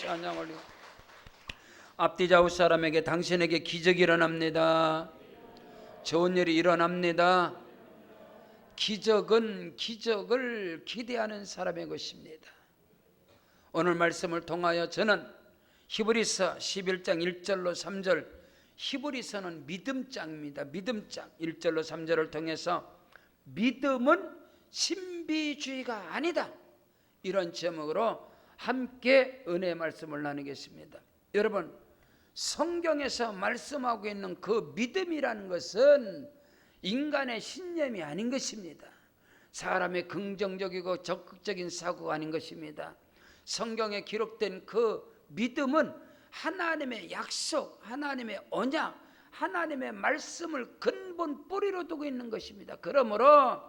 찬양 올리고. 앞뒤 좌우 사람에게 당신에게 기적이 일어납니다. 좋은 일이 일어납니다. 기적은 기적을 기대하는 사람의 것입니다. 오늘 말씀을 통하여 저는 히브리서 11장 1절로 3절, 히브리서는 믿음장입니다. 믿음장 1절로 3절을 통해서 믿음은 신비주의가 아니다, 이런 제목으로 함께 은혜의 말씀을 나누겠습니다. 여러분, 성경에서 말씀하고 있는 그 믿음이라는 것은 인간의 신념이 아닌 것입니다. 사람의 긍정적이고 적극적인 사고가 아닌 것입니다. 성경에 기록된 그 믿음은 하나님의 약속, 하나님의 언약, 하나님의 말씀을 근본 뿌리로 두고 있는 것입니다. 그러므로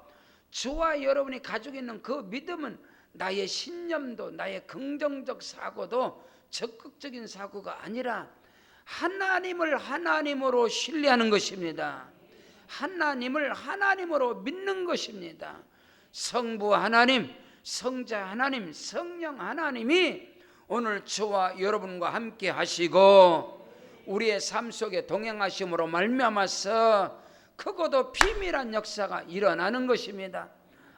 저와 여러분이 가지고 있는 그 믿음은 나의 신념도, 나의 긍정적 사고도 적극적인 사고가 아니라 하나님을 하나님으로 신뢰하는 것입니다. 하나님을 하나님으로 믿는 것입니다. 성부 하나님, 성자 하나님, 성령 하나님이 오늘 저와 여러분과 함께 하시고 우리의 삶 속에 동행하심으로 말미암아서 크고도 비밀한 역사가 일어나는 것입니다.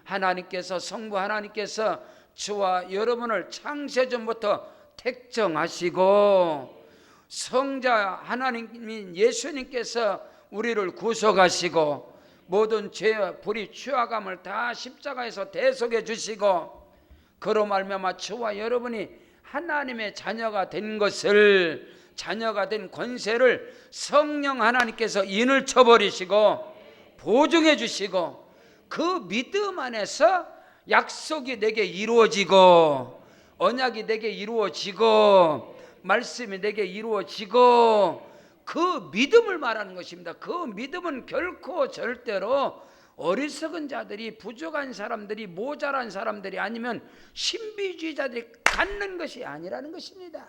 하나님께서, 성부 하나님께서 저와 여러분을 창세전부터 택정하시고 성자 하나님인 예수님께서 우리를 구속하시고 모든 죄와 불의 취하감을 다 십자가에서 대속해 주시고 그로 말미암아 저와 여러분이 하나님의 자녀가 된 것을, 자녀가 된 권세를 성령 하나님께서 인을 쳐버리시고 보증해 주시고 그 믿음 안에서 약속이 내게 이루어지고 언약이 내게 이루어지고 말씀이 내게 이루어지고 그 믿음을 말하는 것입니다. 그 믿음은 결코 절대로 어리석은 자들이, 부족한 사람들이, 모자란 사람들이 아니면 신비주의자들이 갖는 것이 아니라는 것입니다.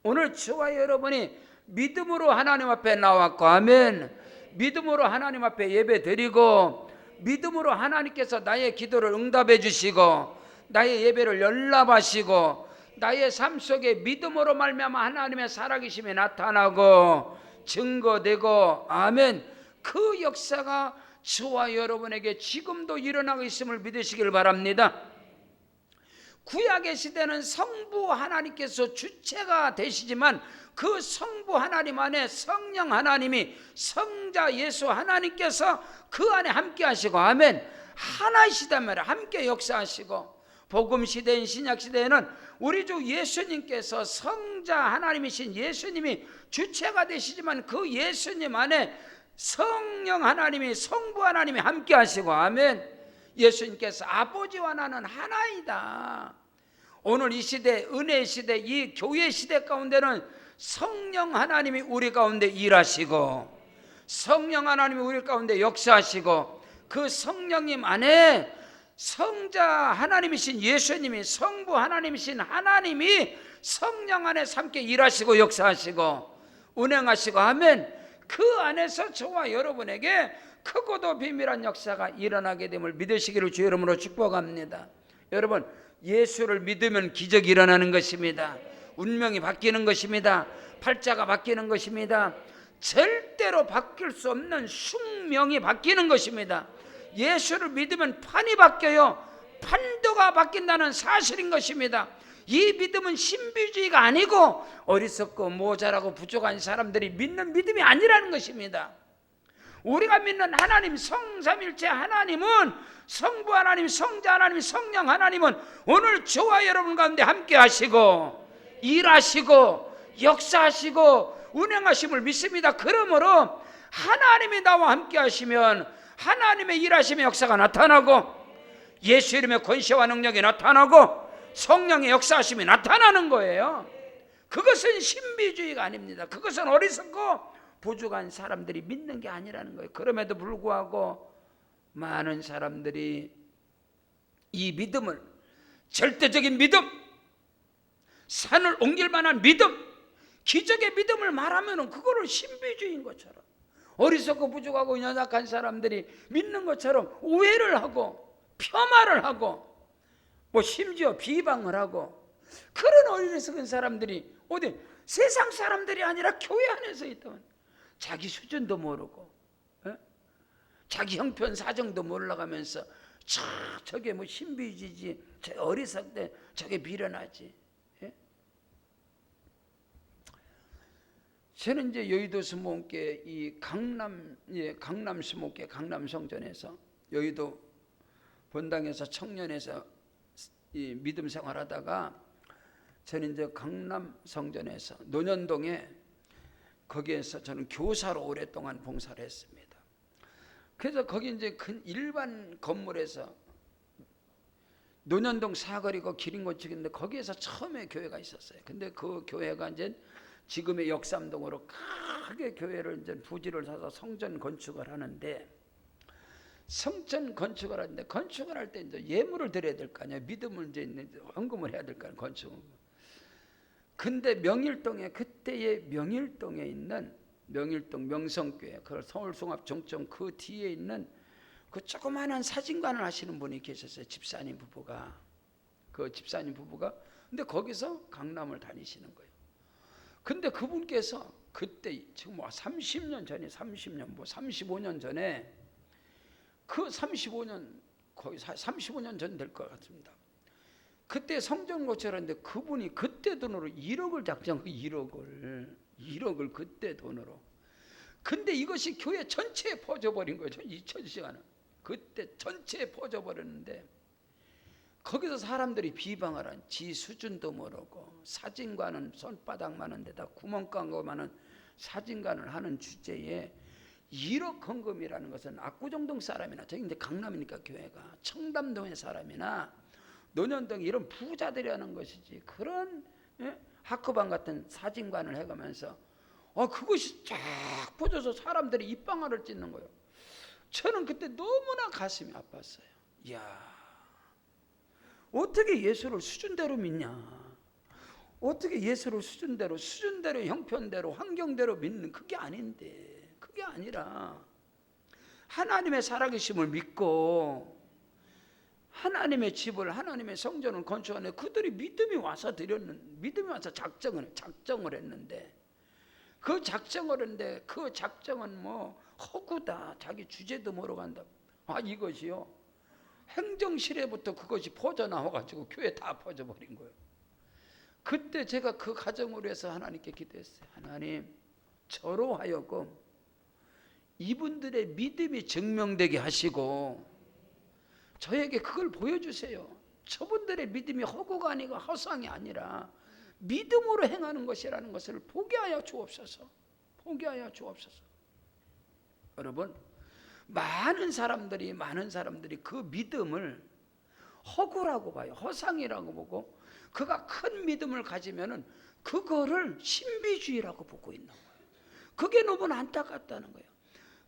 오늘 저와 여러분이 믿음으로 하나님 앞에 나왔고, 아멘, 믿음으로 하나님 앞에 예배 드리고 믿음으로 하나님께서 나의 기도를 응답해 주시고 나의 예배를 연락하시고 나의 삶 속에 믿음으로 말미암아 하나님의 살아계심이 나타나고 증거되고, 아멘, 그 역사가 저와 여러분에게 지금도 일어나고 있음을 믿으시길 바랍니다. 구약의 시대는 성부 하나님께서 주체가 되시지만 그 성부 하나님 안에 성령 하나님이, 성자 예수 하나님께서 그 안에 함께 하시고, 아멘, 하나이시단 말이에요. 함께 역사하시고 복음 시대인 신약 시대에는 우리 주 예수님께서 성자 하나님이신 예수님이 주체가 되시지만 그 예수님 안에 성령 하나님이, 성부 하나님이 함께 하시고, 아멘, 예수님께서 아버지와 나는 하나이다. 오늘 이 시대, 은혜의 시대, 이 교회 시대 가운데는 성령 하나님이 우리 가운데 일하시고 성령 하나님이 우리 가운데 역사하시고 그 성령님 안에 성자 하나님이신 예수님이, 성부 하나님이신 하나님이 성령 안에서 함께 일하시고 역사하시고 운행하시고, 아멘, 그 안에서 저와 여러분에게 크고도 비밀한 역사가 일어나게 됨을 믿으시기를 주의 이름으로 축복합니다. 여러분, 예수를 믿으면 기적이 일어나는 것입니다. 운명이 바뀌는 것입니다. 팔자가 바뀌는 것입니다. 절대로 바뀔 수 없는 숙명이 바뀌는 것입니다. 예수를 믿으면 판이 바뀌어요. 판도가 바뀐다는 사실인 것입니다. 이 믿음은 신비주의가 아니고 어리석고 모자라고 부족한 사람들이 믿는 믿음이 아니라는 것입니다. 우리가 믿는 하나님, 성삼일체 하나님은, 성부 하나님, 성자 하나님, 성령 하나님은 오늘 저와 여러분 가운데 함께 하시고 일하시고 역사하시고 운행하심을 믿습니다. 그러므로 하나님이 나와 함께 하시면 하나님의 일하심의 역사가 나타나고 예수 이름의 권세와 능력이 나타나고 성령의 역사하심이 나타나는 거예요. 그것은 신비주의가 아닙니다. 그것은 어리석고 부족한 사람들이 믿는 게 아니라는 거예요. 그럼에도 불구하고 많은 사람들이 이 믿음을, 절대적인 믿음, 산을 옮길 만한 믿음, 기적의 믿음을 말하면 그거를 신비주의인 것처럼, 어리석고 부족하고 연약한 사람들이 믿는 것처럼 오해를 하고 폄하를 하고 뭐 심지어 비방을 하고 그런 어리석은 사람들이 어디 세상 사람들이 아니라 교회 안에서 있다면 자기 수준도 모르고 자기 형편 사정도 몰라가면서 저게 뭐 신비주의지, 저 어리석대, 저게 미련하지. 저는 이제 여의도 스모원교회 이 강남 스모원교회 강남 성전에서 여의도 본당에서 청년에서 이 믿음 생활하다가 저는 이제 강남 성전에서 논현동에 거기에서 저는 교사로 오랫동안 봉사를 했습니다. 그래서 거기 이제 큰 일반 건물에서 논현동 사거리고 기린고 쪽인데 거기에서 처음에 교회가 있었어요. 근데 그 교회가 이제 지금의 역삼동으로 크게 교회를 이제 부지를 사서 성전 건축을 하는데, 성전 건축을 하는데 건축을 할 때 이제 예물을 드려야 될 거 아니에요. 믿음을 이제 헌금을 해야 될 거 아니에요. 건축. 근데 명일동에 그때의 명일동에 있는 명일동 명성교회, 그 서울송합정점 그 뒤에 있는 그 조그마한 사진관을 하시는 분이 계셨어요. 집사님 부부가. 그 집사님 부부가. 근데 거기서 강남을 다니시는 거예요. 근데 그분께서 그때 지금 뭐 30년 전에 30년 뭐 35년 전에 그 35년 거의 35년 전 될 것 같습니다. 그때 성전 고쳐라는데 그분이 그때 돈으로 1억을 작정하고 1억을 그때 돈으로. 근데 이것이 교회 전체에 퍼져버린 거죠. 2000시간은 그때 전체에 퍼져버렸는데, 거기서 사람들이 비방을 한 지 수준도 모르고 사진관은 손바닥만한 데다 구멍가고만한 사진관을 하는 주제에 1억 헌금이라는 것은 압구정동 사람이나, 저기 이제 강남이니까 교회가 청담동의 사람이나 논현동 이런 부자들이 하는 것이지, 그런 학구방 같은 사진관을 해가면서 그것이 쫙 퍼져서 사람들이 입방아를 찢는 거예요. 저는 그때 너무나 가슴이 아팠어요. 이야, 어떻게 예수를 수준대로 믿냐? 어떻게 예수를 수준대로 형편대로 환경대로 믿는, 그게 아닌데, 그게 아니라 하나님의 살아계심을 믿고 하나님의 집을, 하나님의 성전을 건축하는 그들이 믿음이 와서 작정을 했는데, 그 작정은 뭐 허구다, 자기 주제도 모르고 한다. 이것이요, 행정실에부터 그것이 퍼져나와가지고 교회 다 퍼져버린 거예요. 그때 제가 그 가정으로 해서 하나님께 기도했어요. 하나님, 저로 하여금 이분들의 믿음이 증명되게 하시고 저에게 그걸 보여주세요. 저분들의 믿음이 허구가 아니고 허상이 아니라 믿음으로 행하는 것이라는 것을 보게 하여 주옵소서. 여러분, 많은 사람들이 그 믿음을 허구라고 봐요. 허상이라고 보고, 그가 큰 믿음을 가지면은 그거를 신비주의라고 보고 있는 거예요. 그게 너무 안타깝다는 거예요.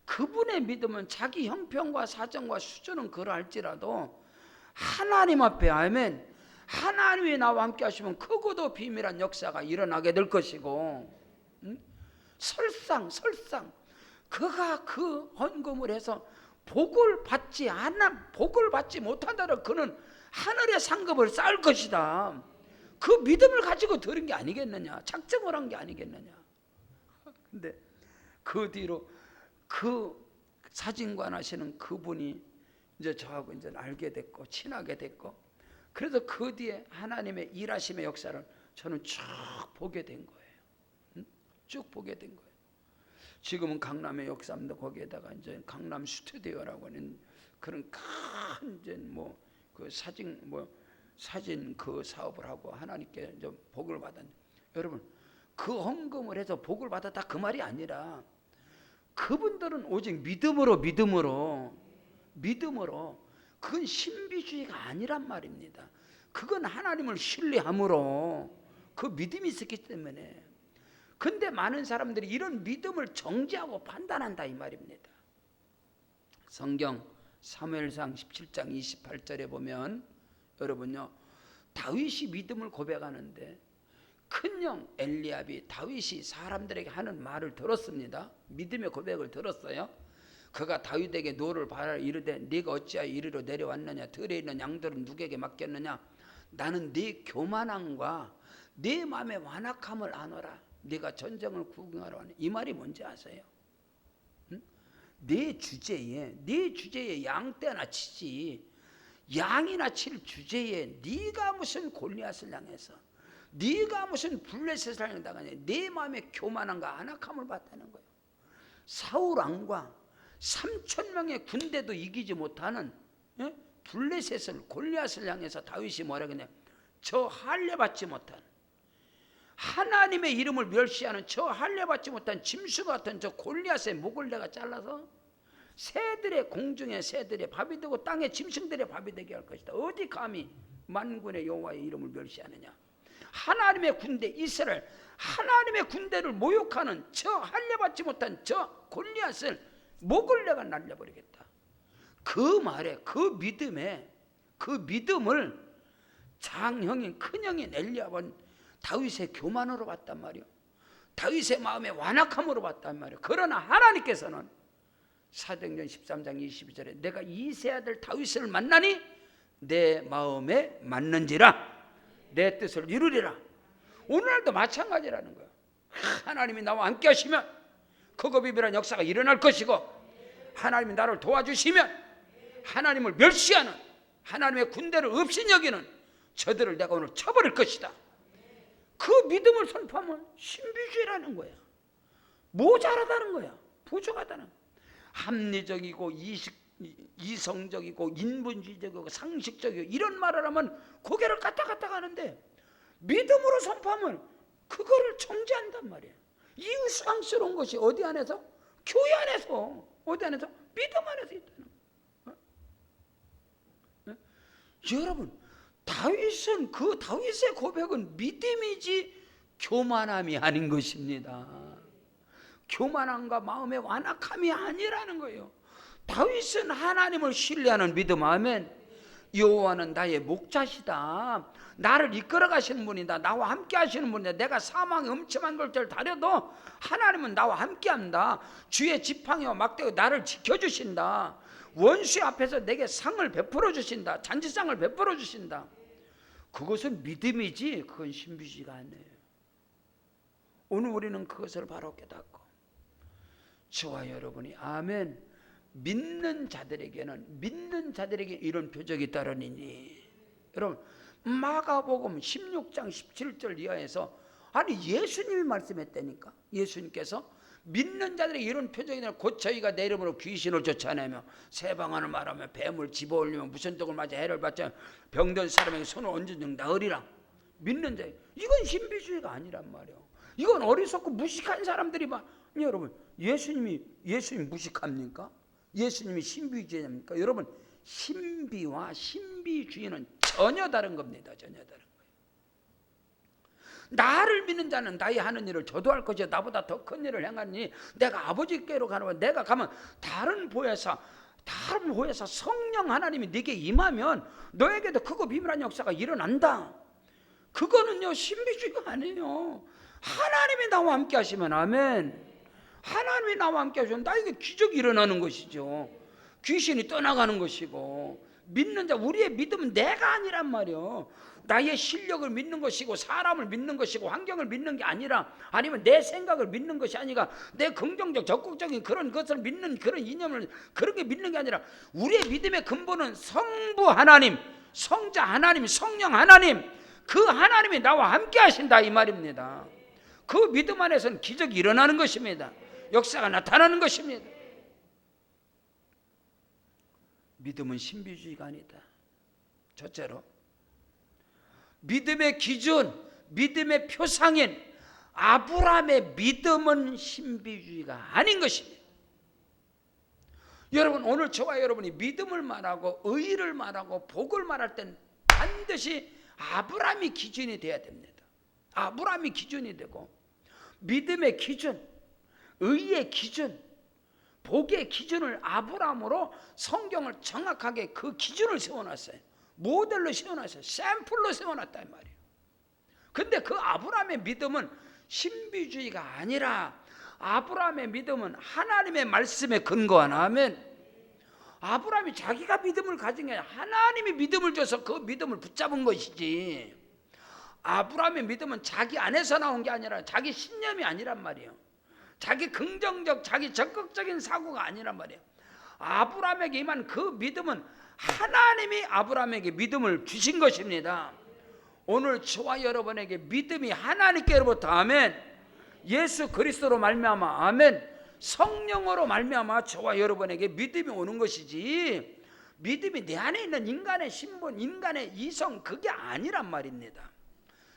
그분의 믿음은 자기 형편과 사정과 수준은 그러할지라도 하나님 앞에, 아멘, 하나님이 나와 함께 하시면 크고도 비밀한 역사가 일어나게 될 것이고, 설상 그가 그 헌금을 해서 복을 받지 못한다면 그는 하늘의 상급을 쌓을 것이다. 그 믿음을 가지고 들은 게 아니겠느냐, 작정을 한 게 아니겠느냐. 근데 그 뒤로 그 사진관 하시는 그분이 이제 저하고 이제 알게 됐고 친하게 됐고, 그래서 그 뒤에 하나님의 일하심의 역사를 저는 쭉 보게 된 거예요. 쭉 보게 된 거예요. 지금은 강남의 역삼도 거기에다가 이제 강남 스튜디오라고 하는 그런 큰 이제 뭐 그 사진 그 사업을 하고 하나님께 이제 복을 받았는데, 여러분, 그 헌금을 해서 복을 받았다 그 말이 아니라 그분들은 오직 믿음으로 그건 신비주의가 아니란 말입니다. 그건 하나님을 신뢰함으로 그 믿음이 있었기 때문에. 근데 많은 사람들이 이런 믿음을 정죄하고 판단한다 이 말입니다. 성경 사무엘상 17장 28절에 보면, 여러분요, 다윗이 믿음을 고백하는데 큰형 엘리압이 다윗이 사람들에게 하는 말을 들었습니다. 믿음의 고백을 들었어요. 그가 다윗에게 노를 바라 이르되 네가 어찌하여 이리로 내려왔느냐, 들에 있는 양들은 누구에게 맡겼느냐, 나는 네 교만함과 네 마음의 완악함을 아노라. 네가 전쟁을 구경하러 왔네. 이 말이 뭔지 아세요? 응? 네 주제에 양떼나 치지, 양이나 칠 주제에 네가 무슨 골리앗을 향해서, 네가 무슨 블레셋을 향해 나가냐. 네 마음의 교만함과 안악함을 봤다는 거예요. 사울 왕과 3,000명의 군대도 이기지 못하는 블레셋을, 골리앗을 향해서 다윗이 뭐라 그러냐. 저 할례받지 못한, 하나님의 이름을 멸시하는 저 할례받지 못한 짐승 같은 저 골리앗의 목을 내가 잘라서 새들의, 공중의 새들의 밥이 되고 땅의 짐승들의 밥이 되게 할 것이다. 어디 감히 만군의 여호와의 이름을 멸시하느냐. 하나님의 군대 이스라엘, 하나님의 군대를 모욕하는 저 할례받지 못한 저 골리앗을 목을 내가 날려버리겠다. 그 말에, 그 믿음에, 그 믿음을 장형인 큰형인 엘리압은 다윗의 교만으로 봤단 말이요, 다윗의 마음의 완악함으로 봤단 말이요. 그러나 하나님께서는 사도행전 13장 22절에 내가 이세 아들 다윗을 만나니 내 마음에 맞는지라, 내 뜻을 이루리라. 오늘날도 마찬가지라는 거예요. 하나님이 나와 함께 하시면 크고비밀한 역사가 일어날 것이고, 하나님이 나를 도와주시면 하나님을 멸시하는, 하나님의 군대를 없인 여기는 저들을 내가 오늘 쳐버릴 것이다. 그 믿음을 선포하면 신비주의라는 거야. 모자라다는 거야. 부족하다는 거야. 합리적이고 이성적이고 인본주의적이고 상식적이고 이런 말을 하면 고개를 까딱까딱 하는데, 믿음으로 선포하면 그거를 정죄한단 말이에요. 이 우스꽝스러운 것이 어디 안에서? 교회 안에서. 어디 안에서? 믿음 안에서 있다는 거예요. 여러분, 다윗은, 그 다윗의 고백은 믿음이지 교만함이 아닌 것입니다. 교만함과 마음의 완악함이 아니라는 거예요. 다윗은 하나님을 신뢰하는 믿음. 아멘. 여호와는 나의 목자시다. 나를 이끌어 가시는 분이다. 나와 함께 하시는 분이다. 내가 사망의 음침한 걸들 다려도 하나님은 나와 함께 한다. 주의 지팡이와 막대가 나를 지켜주신다. 원수 앞에서 내게 상을 베풀어 주신다. 잔치상을 베풀어 주신다. 그것은 믿음이지 그건 신비주의가 아니에요. 오늘 우리는 그것을 바로 깨닫고, 저와 여러분이 아멘, 믿는 자들에게 이런 표적이 따르니니. 여러분, 마가복음 16장 17절 이하에서, 아니 예수님이 말씀했다니까. 예수님께서 믿는 자들에게 이런 표적이 나면 곧 저희가 내 이름으로 귀신을 쫓아내며 새방언을 말하며 뱀을 집어올리며 무슨 떡을 맞아 해를 받자 병든 사람에게 손을 얹은 나으리라. 믿는 자, 이건 신비주의가 아니란 말이에요. 이건 어리석고 무식한 사람들이 막. 여러분, 예수님 무식합니까? 예수님이 신비주의입니까? 여러분, 신비와 신비주의는 전혀 다른 겁니다. 전혀 다른 거예요. 나를 믿는 자는 나의 하는 일을 저도 할 것이요 나보다 더 큰 일을 행하니, 내가 아버지께로 가는, 내가 가면 다른 보혜사 성령 하나님이 네게 임하면 너에게도 크고 비밀한 역사가 일어난다. 그거는요 신비주의가 아니에요. 하나님이 나와 함께 하시면 아멘. 하나님이 나와 함께 하시면 나에게 기적이 일어나는 것이죠. 귀신이 떠나가는 것이고, 믿는 자, 우리의 믿음은 내가 아니란 말이에요. 나의 실력을 믿는 것이고, 사람을 믿는 것이고, 환경을 믿는 게 아니라, 아니면 내 생각을 믿는 것이 아니라, 내 긍정적 적극적인 그런 것을 믿는, 그런 이념을 그런 게 믿는 게 아니라, 우리의 믿음의 근본은 성부 하나님, 성자 하나님, 성령 하나님, 그 하나님이 나와 함께 하신다 이 말입니다. 그 믿음 안에서는 기적이 일어나는 것입니다. 역사가 나타나는 것입니다. 믿음은 신비주의가 아니다. 첫째로, 믿음의 기준, 믿음의 표상인 아브라함의 믿음은 신비주의가 아닌 것입니다. 여러분, 오늘 저와 여러분이 믿음을 말하고 의를 말하고 복을 말할 땐 반드시 아브라함이 기준이 되어야 됩니다. 아브라함이 기준이 되고, 믿음의 기준, 의의 기준, 복의 기준을 아브라함으로 성경을 정확하게 그 기준을 세워놨어요. 모델로 세워놨어요. 샘플로 세워놨단 말이에요. 근데 그 아브라함의 믿음은 신비주의가 아니라, 아브라함의 믿음은 하나님의 말씀에 근거한, 아멘, 아브라함이 자기가 믿음을 가진 게 아니라 하나님이 믿음을 줘서 그 믿음을 붙잡은 것이지, 아브라함의 믿음은 자기 안에서 나온 게 아니라 자기 신념이 아니란 말이에요. 자기 긍정적, 자기 적극적인 사고가 아니란 말이에요. 아브라함에게 임한 그 믿음은 하나님이 아브라함에게 믿음을 주신 것입니다. 오늘 저와 여러분에게 믿음이 하나님께로부터, 아멘, 예수 그리스도로 말미암아, 아멘, 성령으로 말미암아 저와 여러분에게 믿음이 오는 것이지, 믿음이 내 안에 있는 인간의 신분, 인간의 이성, 그게 아니란 말입니다.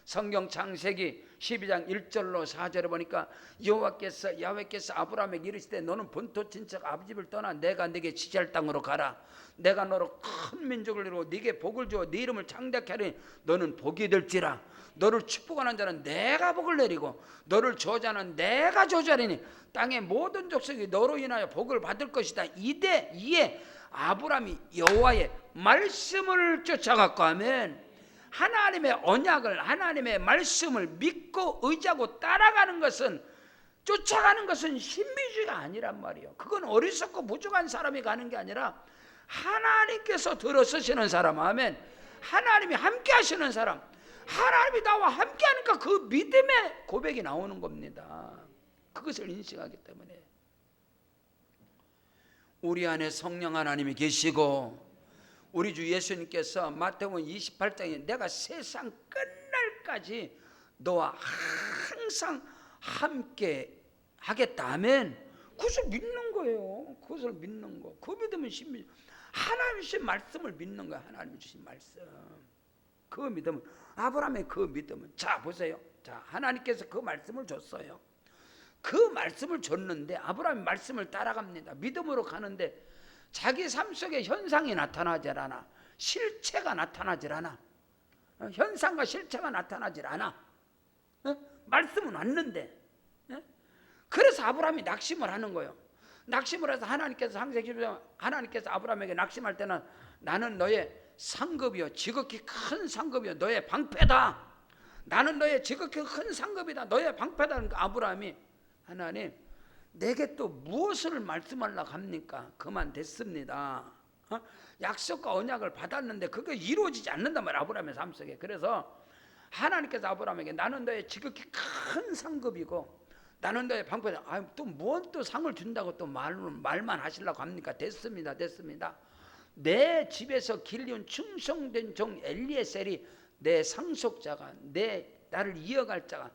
성경 창세기 12장 1절로 4절에 보니까 야훼께서 아브라함에게 이르시되 너는 본토 친척 아버지를 떠나 내가 네게 지시할 땅으로 가라. 내가 너로 큰 민족을 이루고 네게 복을 주어 네 이름을 창대케 하리니 너는 복이 될지라. 너를 축복하는 자는 내가 복을 내리고 너를 저주하는 내가 저주하리니 땅의 모든 족속이 너로 인하여 복을 받을 것이다. 이에 아브라함이 여호와의 말씀을 쫓아갔고, 하면 하나님의 언약을, 하나님의 말씀을 믿고 의지하고 따라가는 것은, 쫓아가는 것은 신비주의가 아니란 말이에요. 그건 어리석고 부족한 사람이 가는 게 아니라 하나님께서 들어서시는 사람, 아멘, 하나님이 함께 하시는 사람, 하나님이 나와 함께 하니까 그 믿음의 고백이 나오는 겁니다. 그것을 인식하기 때문에 우리 안에 성령 하나님이 계시고, 우리 주 예수님께서 마태복음 28장에 내가 세상 끝날까지 너와 항상 함께 하겠다면, 그것을 믿는 거예요. 그것을 믿는 거. 그 믿음은 신비. 하나님 주신 말씀을 믿는 거야. 하나님 주신 말씀. 그 믿음은, 아브라함의 그 믿음은, 자 보세요. 자, 하나님께서 그 말씀을 줬어요. 그 말씀을 줬는데 아브라함이 말씀을 따라갑니다. 믿음으로 가는데 자기 삶 속에 현상이 나타나질 않아. 실체가 나타나질 않아. 현상과 실체가 나타나질 않아. 말씀은 왔는데. 그래서 아브라함이 낙심을 하는 거예요. 낙심을 해서 하나님께서 하나님께서 아브라함에게 낙심할 때는 나는 너의 상급이요, 지극히 큰 상급이요, 너의 방패다. 나는 너의 지극히 큰 상급이다, 너의 방패다. 그러니까 아브라함이, 하나님 내게 또 무엇을 말씀하려고 합니까? 그만 됐습니다. 약속과 언약을 받았는데 그게 이루어지지 않는단 말이야, 아브라함의 삶 속에. 그래서 하나님께서 아브라함에게 나는 너의 지극히 큰 상급이고 나는 너의 방패다. 또 뭔 또 상을 준다고 또 말만 하시려고 합니까? 됐습니다. 내 집에서 길리온 충성된 종 엘리에셀이 내 상속자가, 나를 이어갈 자가,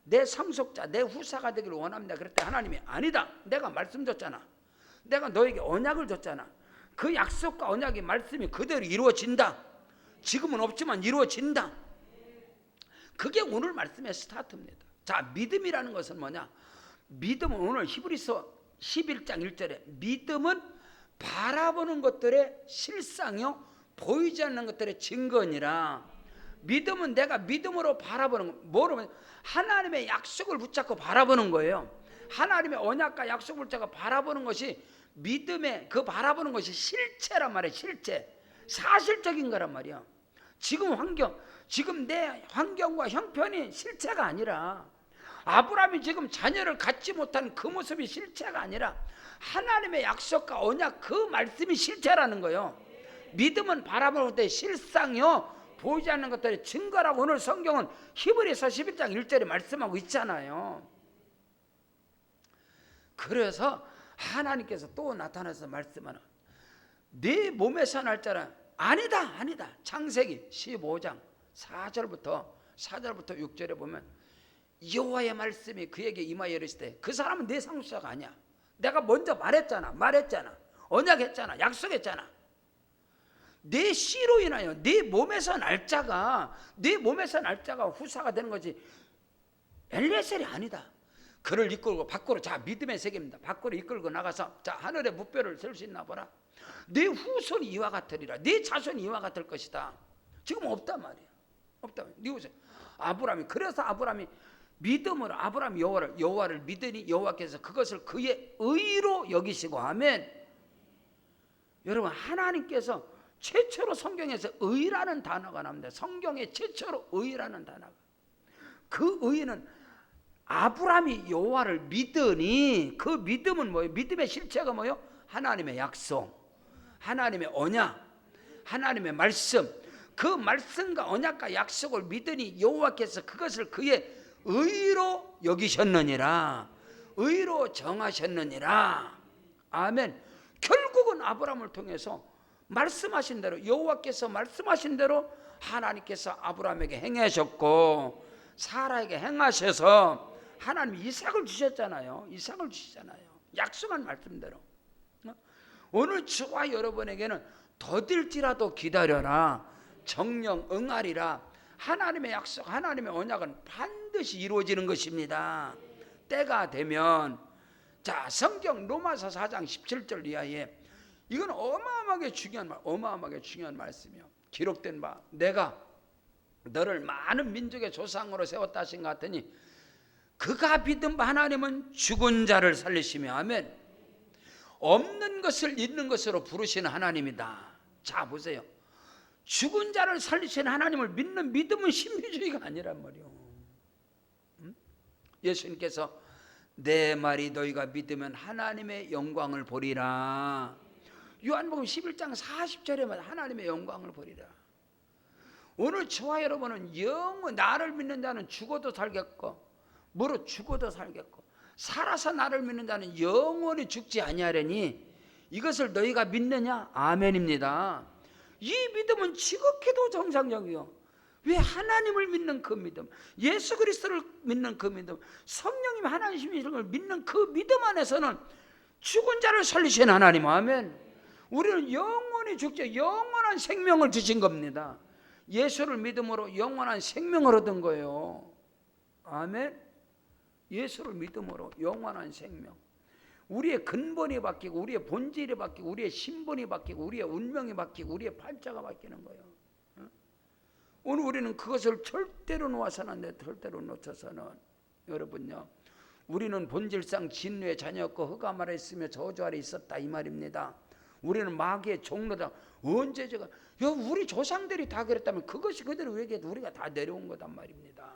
내 상속자, 내 후사가 되기를 원합니다. 그랬더니 하나님이 아니다. 내가 말씀 줬잖아. 내가 너에게 언약을 줬잖아. 그 약속과 언약의 말씀이 그대로 이루어진다. 지금은 없지만 이루어진다. 그게 오늘 말씀의 스타트입니다. 자, 믿음이라는 것은 뭐냐? 믿음은 오늘 히브리서 11장 1절에 믿음은 바라보는 것들의 실상이요 보이지 않는 것들의 증거니라. 믿음은 내가 믿음으로 바라보는 거. 뭐로? 하나님의 약속을 붙잡고 바라보는 거예요. 하나님의 언약과 약속을 붙잡고 바라보는 것이 믿음의, 그 바라보는 것이 실체란 말이에요. 실체, 사실적인 거란 말이에요. 지금 내 환경과 형편이 실체가 아니라, 아브라함이 지금 자녀를 갖지 못한 그 모습이 실체가 아니라 하나님의 약속과 언약, 그 말씀이 실체라는 거예요. 믿음은 바라보는 것의 실상이요 보이지 않는 것들의 증거라고 오늘 성경은 히브리서 11장 1절에 말씀하고 있잖아요. 그래서 하나님께서 또 나타나서 말씀하는, 네 몸에서 날 자는 아니다. 창세기 15장 4절부터 6절에 보면 여호와의 말씀이 그에게 임하여 이르시되, 그 사람은 내 상속자가 아니야. 내가 먼저 말했잖아. 언약했잖아. 약속했잖아. 내 씨로 인하여 내 몸에서 날짜가 후사가 되는 거지 엘리에셀이 아니다. 그를 이끌고 밖으로, 자, 믿음의 세계입니다. 밖으로 이끌고 나가서, 자, 하늘의 무뼈를 셀 수 있나 보라. 내 후손이 이와 같으리라. 내 자손이 이와 같을 것이다. 지금 없단 말이야. 네 후손 아브라함이, 그래서 아브라함이 믿음으로 아브라함 여호와를 믿으니 여호와께서 그것을 그의 의로 여기시고 하면, 여러분, 하나님께서 최초로 성경에서 의라는 단어가 나옵니다. 성경에 최초로 의라는 단어가, 그 의는 아브라함이 여호와를 믿으니, 그 믿음은 뭐예요? 믿음의 실체가 뭐예요? 하나님의 약속, 하나님의 언약, 하나님의 말씀, 그 말씀과 언약과 약속을 믿으니 여호와께서 그것을 그의 의로 여기셨느니라. 의로 정하셨느니라. 아멘. 결국은 아브라함을 통해서 말씀하신 대로, 여호와께서 말씀하신 대로 하나님께서 아브라함에게 행하셨고 사라에게 행하셔서 하나님 이삭을 주셨잖아요. 이삭을 주시잖아요. 약속한 말씀대로. 오늘 저와 여러분에게는 더딜지라도 기다려라, 정령 응하리라. 하나님의 약속, 하나님의 언약은 반드시 이루어지는 것입니다. 때가 되면. 자, 성경 로마서 4장 17절 이하에 이건 어마어마하게 중요한 말, 어마어마하게 중요한 말씀이요. 기록된 바 내가 너를 많은 민족의 조상으로 세웠다 하신 것 같으니 그가 믿은 바 하나님은 죽은 자를 살리시며, 아멘. 없는 것을 있는 것으로 부르시는 하나님이다. 자, 보세요. 죽은 자를 살리시는 하나님을 믿는 믿음은 신비주의가 아니란 말이요. 예수님께서 내 말이 너희가 믿으면 하나님의 영광을 보리라. 요한복음 11장 40절에만 하나님의 영광을 보리라. 오늘 저와 여러분은 영원 나를 믿는 자는 죽어도 살겠고 무릇 죽어도 살겠고 살아서 나를 믿는 자는 영원히 죽지 아니하려니 이것을 너희가 믿느냐? 아멘입니다. 이 믿음은 지극히도 정상적이요. 왜? 하나님을 믿는 그 믿음, 예수 그리스도를 믿는 그 믿음, 성령님 하나님을 믿는 그 믿음 안에서는 죽은 자를 살리신 하나님, 아멘. 우리는 영원히 죽지, 영원한 생명을 주신 겁니다. 예수를 믿음으로 영원한 생명을 얻은 거예요. 아멘. 예수를 믿음으로 영원한 생명. 우리의 근본이 바뀌고 우리의 본질이 바뀌고 우리의 신분이 바뀌고 우리의 운명이 바뀌고 우리의 팔자가 바뀌는 거예요. 오늘 우리는 그것을 절대로 놓아서는 안 돼. 절대로 놓쳐서는. 여러분요, 우리는 본질상 진노의 자녀였고 흑암 아래 있으며 저주 아래 있었다 이 말입니다. 우리는 마귀의 종로다. 언제 제가 우리 조상들이 다 그랬다면 그것이 그대로 우리가 다 내려온 거단 말입니다.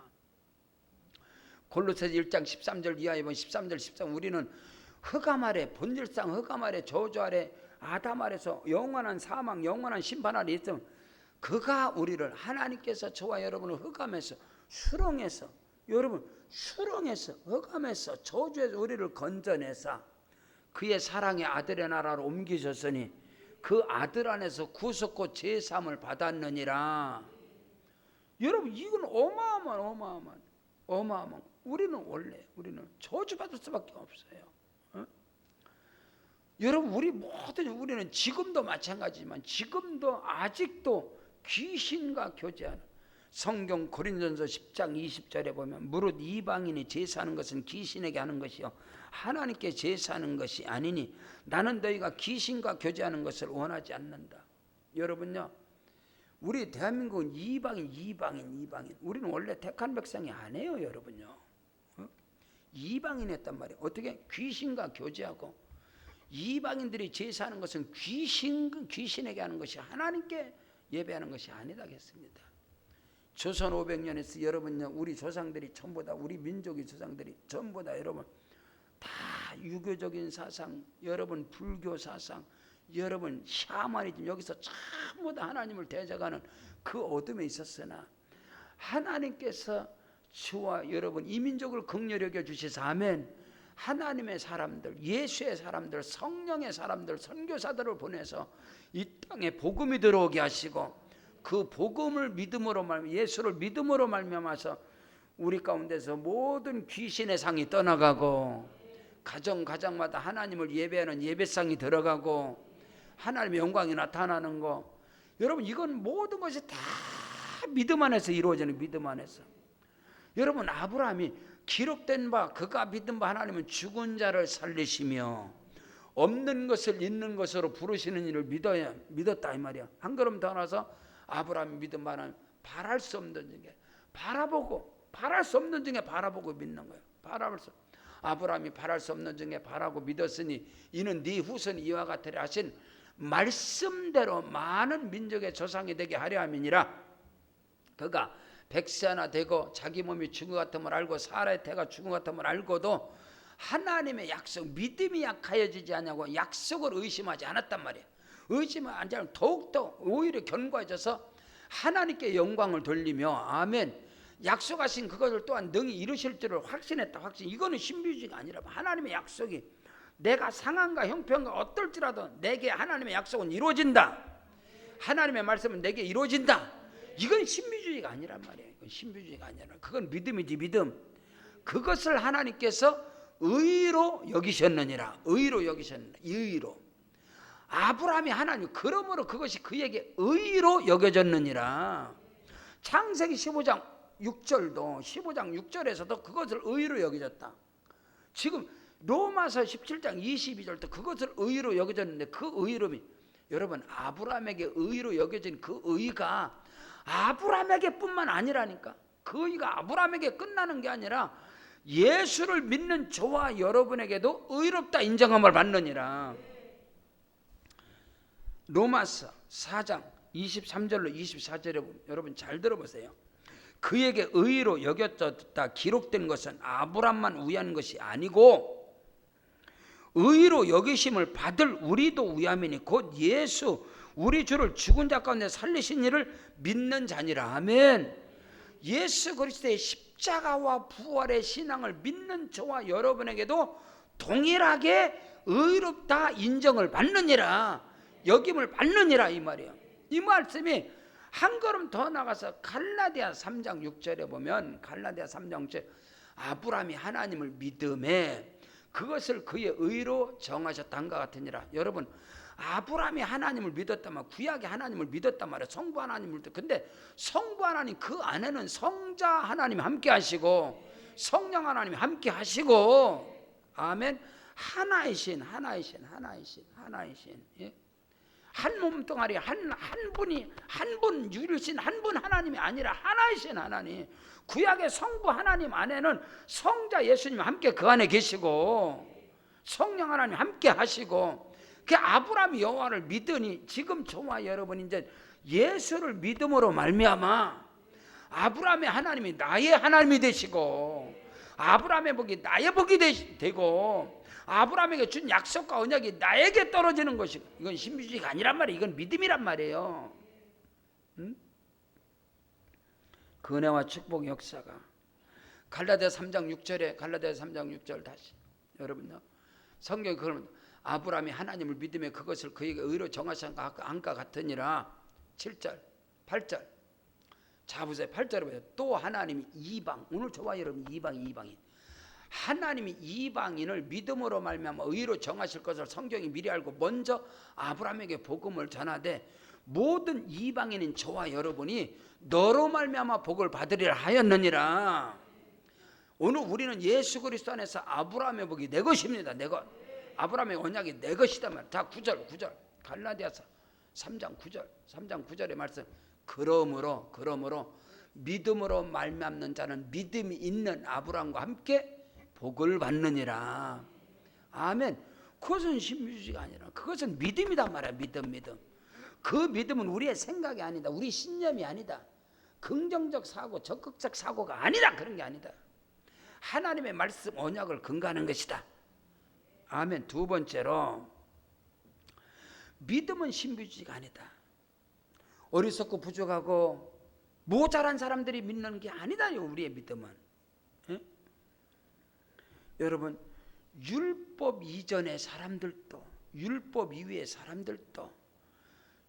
골로새서 1장 13절 이하에 보면 13절 14 우리는 흑암 아래, 본질상 흑암 아래 저주 아래 아담 아래서 영원한 사망, 영원한 심판 아래 있으면 그가 우리를, 하나님께서 저와 여러분을 흑암에서 수렁에서, 여러분 수렁에서 흑암에서 저주에서 우리를 건져내사 그의 사랑의 아들의 나라로 옮기셨으니 그 아들 안에서 구속고 제사함을 받았느니라. 여러분 이건 어마어마한 우리는 저주받을 수밖에 없어요. 여러분 우리는 지금도 마찬가지지만 지금도 아직도 귀신과 교제하는, 성경 고린도전서 10장 20절에 보면 무릇 이방인이 제사하는 것은 귀신에게 하는 것이요 하나님께 제사하는 것이 아니니 나는 너희가 귀신과 교제하는 것을 원하지 않는다. 여러분요, 우리 대한민국은 이방인. 우리는 원래 택한 백성이 아니에요. 여러분요, 이방인이었단 말이에요. 어떻게? 귀신과 교제하고 이방인들이 제사하는 것은 귀신에게 하는 것이 하나님께 예배하는 것이 아니다겠습니다. 조선 500년에서 여러분요, 우리 조상들이 전부 다, 우리 민족의 조상들이 전부 다 여러분 다 유교적인 사상, 여러분 불교 사상, 여러분 샤머니즘, 여기서 전부 다 하나님을 대적하는 그 어둠에 있었으나 하나님께서 저와 여러분 이 민족을 긍휼히 여겨 주시사 아멘. 하나님의 사람들, 예수의 사람들, 성령의 사람들, 선교사들을 보내서 이 땅에 복음이 들어오게 하시고 그 복음을 믿음으로 예수를 믿음으로 말미암아서 우리 가운데서 모든 귀신의 상이 떠나가고 가정마다 하나님을 예배하는 예배상이 들어가고 하나님의 영광이 나타나는 거, 여러분 이건 모든 것이 다 믿음 안에서 이루어지는, 믿음 안에서. 여러분 아브라함이 기록된 바 그가 믿은 바 하나님은 죽은 자를 살리시며 없는 것을 있는 것으로 부르시는 일을 믿었다 이 말이야. 한 걸음 더 나서 아브라함이 믿은 바는 바랄 수 없는 중에 바랄 수 없는 중에 바라보고 믿는 거예요. 아브라함이 바랄 수 없는 중에 바라고 믿었으니 이는 네 후손이 이와 같으리라 하신 말씀대로 많은 민족의 조상이 되게 하려 함이니라. 그가 백세 하나 되고 자기 몸이 죽은 것 같음을 알고 사라의 태가 죽은 것 같음을 알고도 하나님의 약속, 믿음이 약하여지지 않냐고 약속을 의심하지 않았단 말이에요. 의지만 안 자면 더욱더 오히려 견고해져서 하나님께 영광을 돌리며 아멘 약속하신 그것을 또한 능히 이루실 줄을 확신했다. 확신. 이거는 신비주의가 아니라 하나님의 약속이 내가 상한가 형편과 어떨지라도 내게 하나님의 약속은 이루어진다. 하나님의 말씀은 내게 이루어진다. 이건 신비주의가 아니란 말이에요. 이건 신비주의가 아니라 그건 믿음이지 믿음. 그것을 하나님께서 의로 여기셨느니라. 의로 여기셨느니라. 의로. 아브라함이 하나님 그러므로 그것이 그에게 의로 여겨졌느니라. 창세기 15장 6절도 15장 6절에서도 그것을 의로 여겨졌다. 지금 로마서 17장 22절도 그것을 의로 여겨졌는데 그 의로움이 여러분 아브라함에게 의로 여겨진 그 의가 아브라함에게 뿐만 아니라니까. 그 의가 아브라함에게 끝나는 게 아니라 예수를 믿는 저와 여러분에게도 의롭다 인정함을 받느니라. 로마서 4장 23절로 24절에 보면 여러분 잘 들어보세요. 그에게 의로 여겨졌다 기록된 것은 아브라함만 위한 것이 아니고 의로 여기심을 받을 우리도 위함이니 곧 예수 우리 주를 죽은 자 가운데 살리신 이를 믿는 자니라. 아멘. 예수 그리스도의 십자가와 부활의 신앙을 믿는 저와 여러분에게도 동일하게 의롭다 인정을 받느니라. 여김을 받느니라 이 말이에요. 이 말씀이 한 걸음 더 나가서 갈라디아 3장 6절에 보면 갈라디아 3장 6절 아브라함이 하나님을 믿음에 그것을 그의 의로 정하셨다 한것 같으니라. 여러분 아브라함이 하나님을 믿었단 구약의 하나님을 믿었단 말이에요. 성부 하나님을 믿었. 근데 성부 하나님 그 안에는 성자 하나님 함께 하시고 성령 하나님 함께 하시고 아멘. 하나이신 예? 한 몸뚱아리 한 분이 한 분 유일신 한 분 하나님이 아니라 하나이신 하나님. 구약의 성부 하나님 안에는 성자 예수님 함께 그 안에 계시고 성령 하나님 함께 하시고 그 아브라함이 여호와를 믿으니 지금 저와 여러분이 이제 예수를 믿음으로 말미암아 아브라함의 하나님이 나의 하나님이 되시고 아브라함의 복이 나의 복이 되고 아브라함에게 준 약속과 언약이 나에게 떨어지는 것이고 이건 신비주의가 아니란 말이에요. 이건 믿음이란 말이에요. 응? 그 은혜와 축복 역사가 갈라디아 3장 6절에 갈라디아 3장 6절 다시 여러분요. 성경이 그러면 아브라함이 하나님을 믿음에 그것을 그에게 의로 정하신 안과 같으니라. 7절 8절 자 보세요. 8절에 보세요. 또 하나님이 이방 오늘 저와 여러분 이방인 하나님이 이방인을 믿음으로 말미암아 의로 정하실 것을 성경이 미리 알고 먼저 아브라함에게 복음을 전하되 모든 이방인인 저와 여러분이 너로 말미암아 복을 받으리라 하였느니라. 오늘 우리는 예수 그리스도 안에서 아브라함의 복이 내 것입니다. 내 것. 아브라함의 언약이 내 것이다 말. 자 9절 갈라디아서 3장 9절의 말씀. 그러므로 믿음으로 말미암는 자는 믿음이 있는 아브라함과 함께 복을 받느니라. 아멘. 그것은 신비주의가 아니라 그것은 믿음이다 말이야. 믿음. 그 믿음은 우리의 생각이 아니다. 우리 신념이 아니다. 긍정적 사고, 적극적 사고가 아니다. 그런 게 아니다. 하나님의 말씀 언약을 근거하는 것이다. 아멘. 두 번째로 믿음은 신비주의가 아니다. 어리석고 부족하고 모자란 사람들이 믿는 게 아니다. 우리의 믿음은. 에? 여러분 율법 이전의 사람들도 율법 이후의 사람들도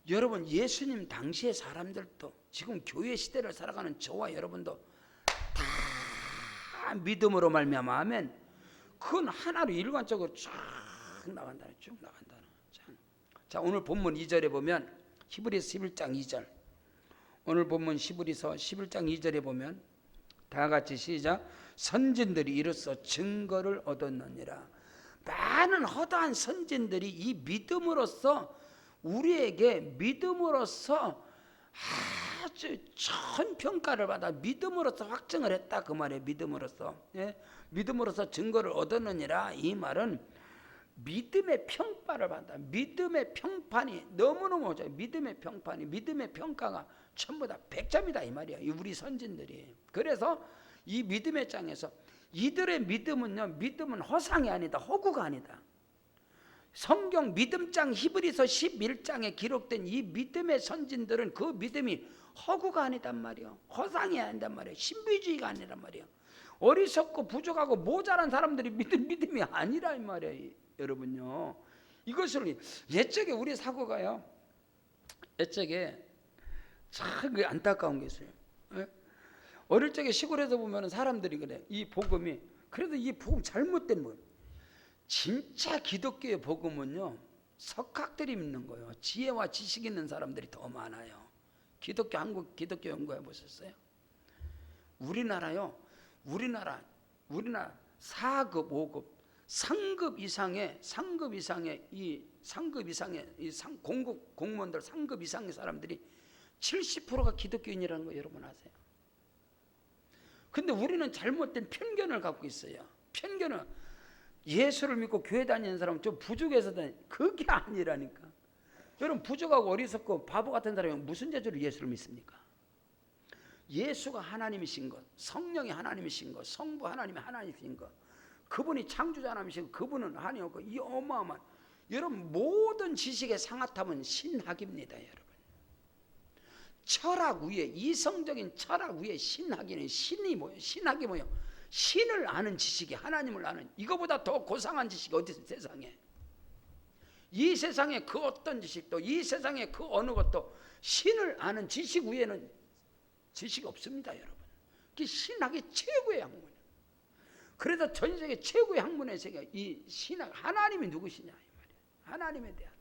여러분 예수님 당시의 사람들도 지금 교회 시대를 살아가는 저와 여러분도 다 믿음으로 말미암아 아멘. 그건 하나로 일관적으로 쭉 나간다. 자 오늘 본문 2절에 보면 히브리서 11장 2절 오늘 본문 히브리서 11장 2절에 보면 다 같이 시작. 선진들이 이로써 증거를 얻었느니라. 많은 허다한 선진들이 이 믿음으로써 우리에게 믿음으로써 아주 좋은 평가를 받아 믿음으로써 확증을 했다 그 말이에요. 믿음으로써 믿음으로써 증거를 얻었느니라. 이 말은 믿음의 평가를 받아. 믿음의 평판이 너무너무 좋아요. 믿음의 평가가 전부 다 100점이다 이 말이야. 우리 선진들이. 그래서 이 믿음의 장에서 이들의 믿음은 허상이 아니다. 허구가 아니다. 성경 믿음장 히브리서 11장에 기록된 이 믿음의 선진들은 그 믿음이 허구가 아니단 말이에요. 허상이 아니단 말이에요. 신비주의가 아니란 말이에요. 어리석고 부족하고 모자란 사람들이 믿음이 아니라 이 말이에요. 여러분요, 이것을 옛적에 우리 사고가요, 옛적에 참 안타까운 게 있어요. 어릴 적에 시골에서 보면 사람들이 그래, 이 복음이, 그래도 이 복음 잘못된 거, 진짜 기독교의 복음은요, 석학들이 믿는 거예요. 지혜와 지식 있는 사람들이 더 많아요. 기독교, 한국 기독교 연구해 보셨어요? 우리나라 4급, 5급, 상급 이상의 공급 공무원들 3급 이상의 사람들이 70%가 기독교인이라는 거 여러분 아세요? 근데 우리는 잘못된 편견을 갖고 있어요. 편견은 예수를 믿고 교회 다니는 사람은 좀 부족해서 그게 아니라니까. 여러분, 부족하고 어리석고 바보 같은 사람이 무슨 재주로 예수를 믿습니까? 예수가 하나님이신 것, 성령이 하나님이신 것, 성부 하나님이 하나님이신 것, 그분이 창조자 하나님이시고 그분은 하나님이고, 이 어마어마한, 여러분, 모든 지식의 상하탑은 신학입니다. 여러분, 철학 위에, 이성적인 철학 위에 신학이는, 신이 뭐예요? 신학이 뭐예요? 신을 아는 지식이, 하나님을 아는, 이거보다 더 고상한 지식이 어디 있어요? 세상에. 이 세상에 그 어떤 지식도, 이 세상에 그 어느 것도 신을 아는 지식 위에는 지식이 없습니다. 여러분, 그 신학이 최고의 학문이에요. 그래서 전 세계 최고의 학문의 세계, 이 신학, 하나님이 누구시냐 이 말이에요. 하나님에 대한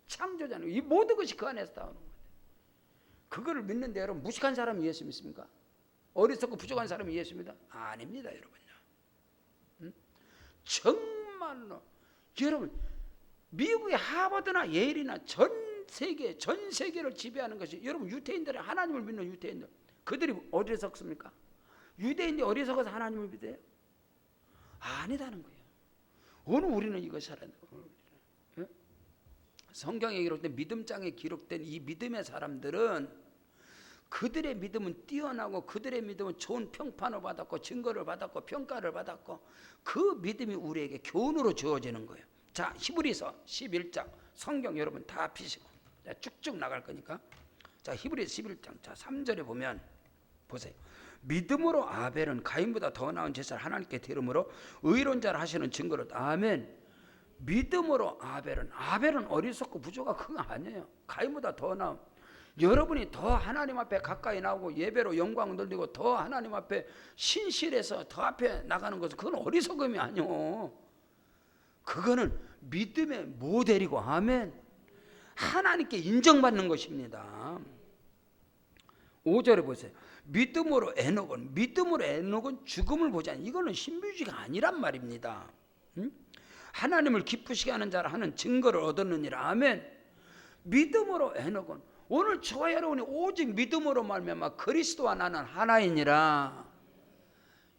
창조자는, 이 모든 것이 그 안에서 나오는 거예요. 그거를 믿는데 여러분, 무식한 사람이 예수 믿습니까? 어리석고 부족한 사람이 예수 믿어? 아닙니다. 여러분요, 정말로 여러분, 미국의 하버드나 예일이나 전 세계를 지배하는 것이, 여러분, 유태인들의, 하나님을 믿는 유태인들, 그들이 어리석습니까? 유대인들이 어리석어서 하나님을 믿어요? 아니다는 거예요. 오늘 우리는 이것을 알아야 돼요. 성경에 기록된, 믿음장에 기록된 이 믿음의 사람들은, 그들의 믿음은 뛰어나고, 그들의 믿음은 좋은 평판을 받았고, 증거를 받았고, 평가를 받았고, 그 믿음이 우리에게 교훈으로 주어지는 거예요. 자, 히브리서 11장 성경 여러분 다 피시고 쭉쭉 나갈 거니까, 자, 히브리서 11장 자 3절에 보면 보세요. 믿음으로 아벨은 가인보다 더 나은 제사를 하나님께 드림으로 의로운 자를 하시는 증거로. 아멘. 믿음으로 아벨은 어리석고 부족하고 그거 아니에요. 가인보다 더 나은, 여러분이 더 하나님 앞에 가까이 나오고 예배로 영광 돌리고 더 하나님 앞에 신실해서 더 앞에 나가는 것은, 그건 어리석음이 아니오. 그거는 믿음의 모델이고, 아멘, 하나님께 인정받는 것입니다. 5절에 보세요. 믿음으로 에녹은 죽음을 보지 않니. 이거는 신비주의가 아니란 말입니다. 하나님을 기쁘시게 하는 자라 하는 증거를 얻었느니라. 아멘. 믿음으로 에녹은, 오늘 저와 여러분이 오직 믿음으로 말미암아 그리스도와 나는 하나이니라.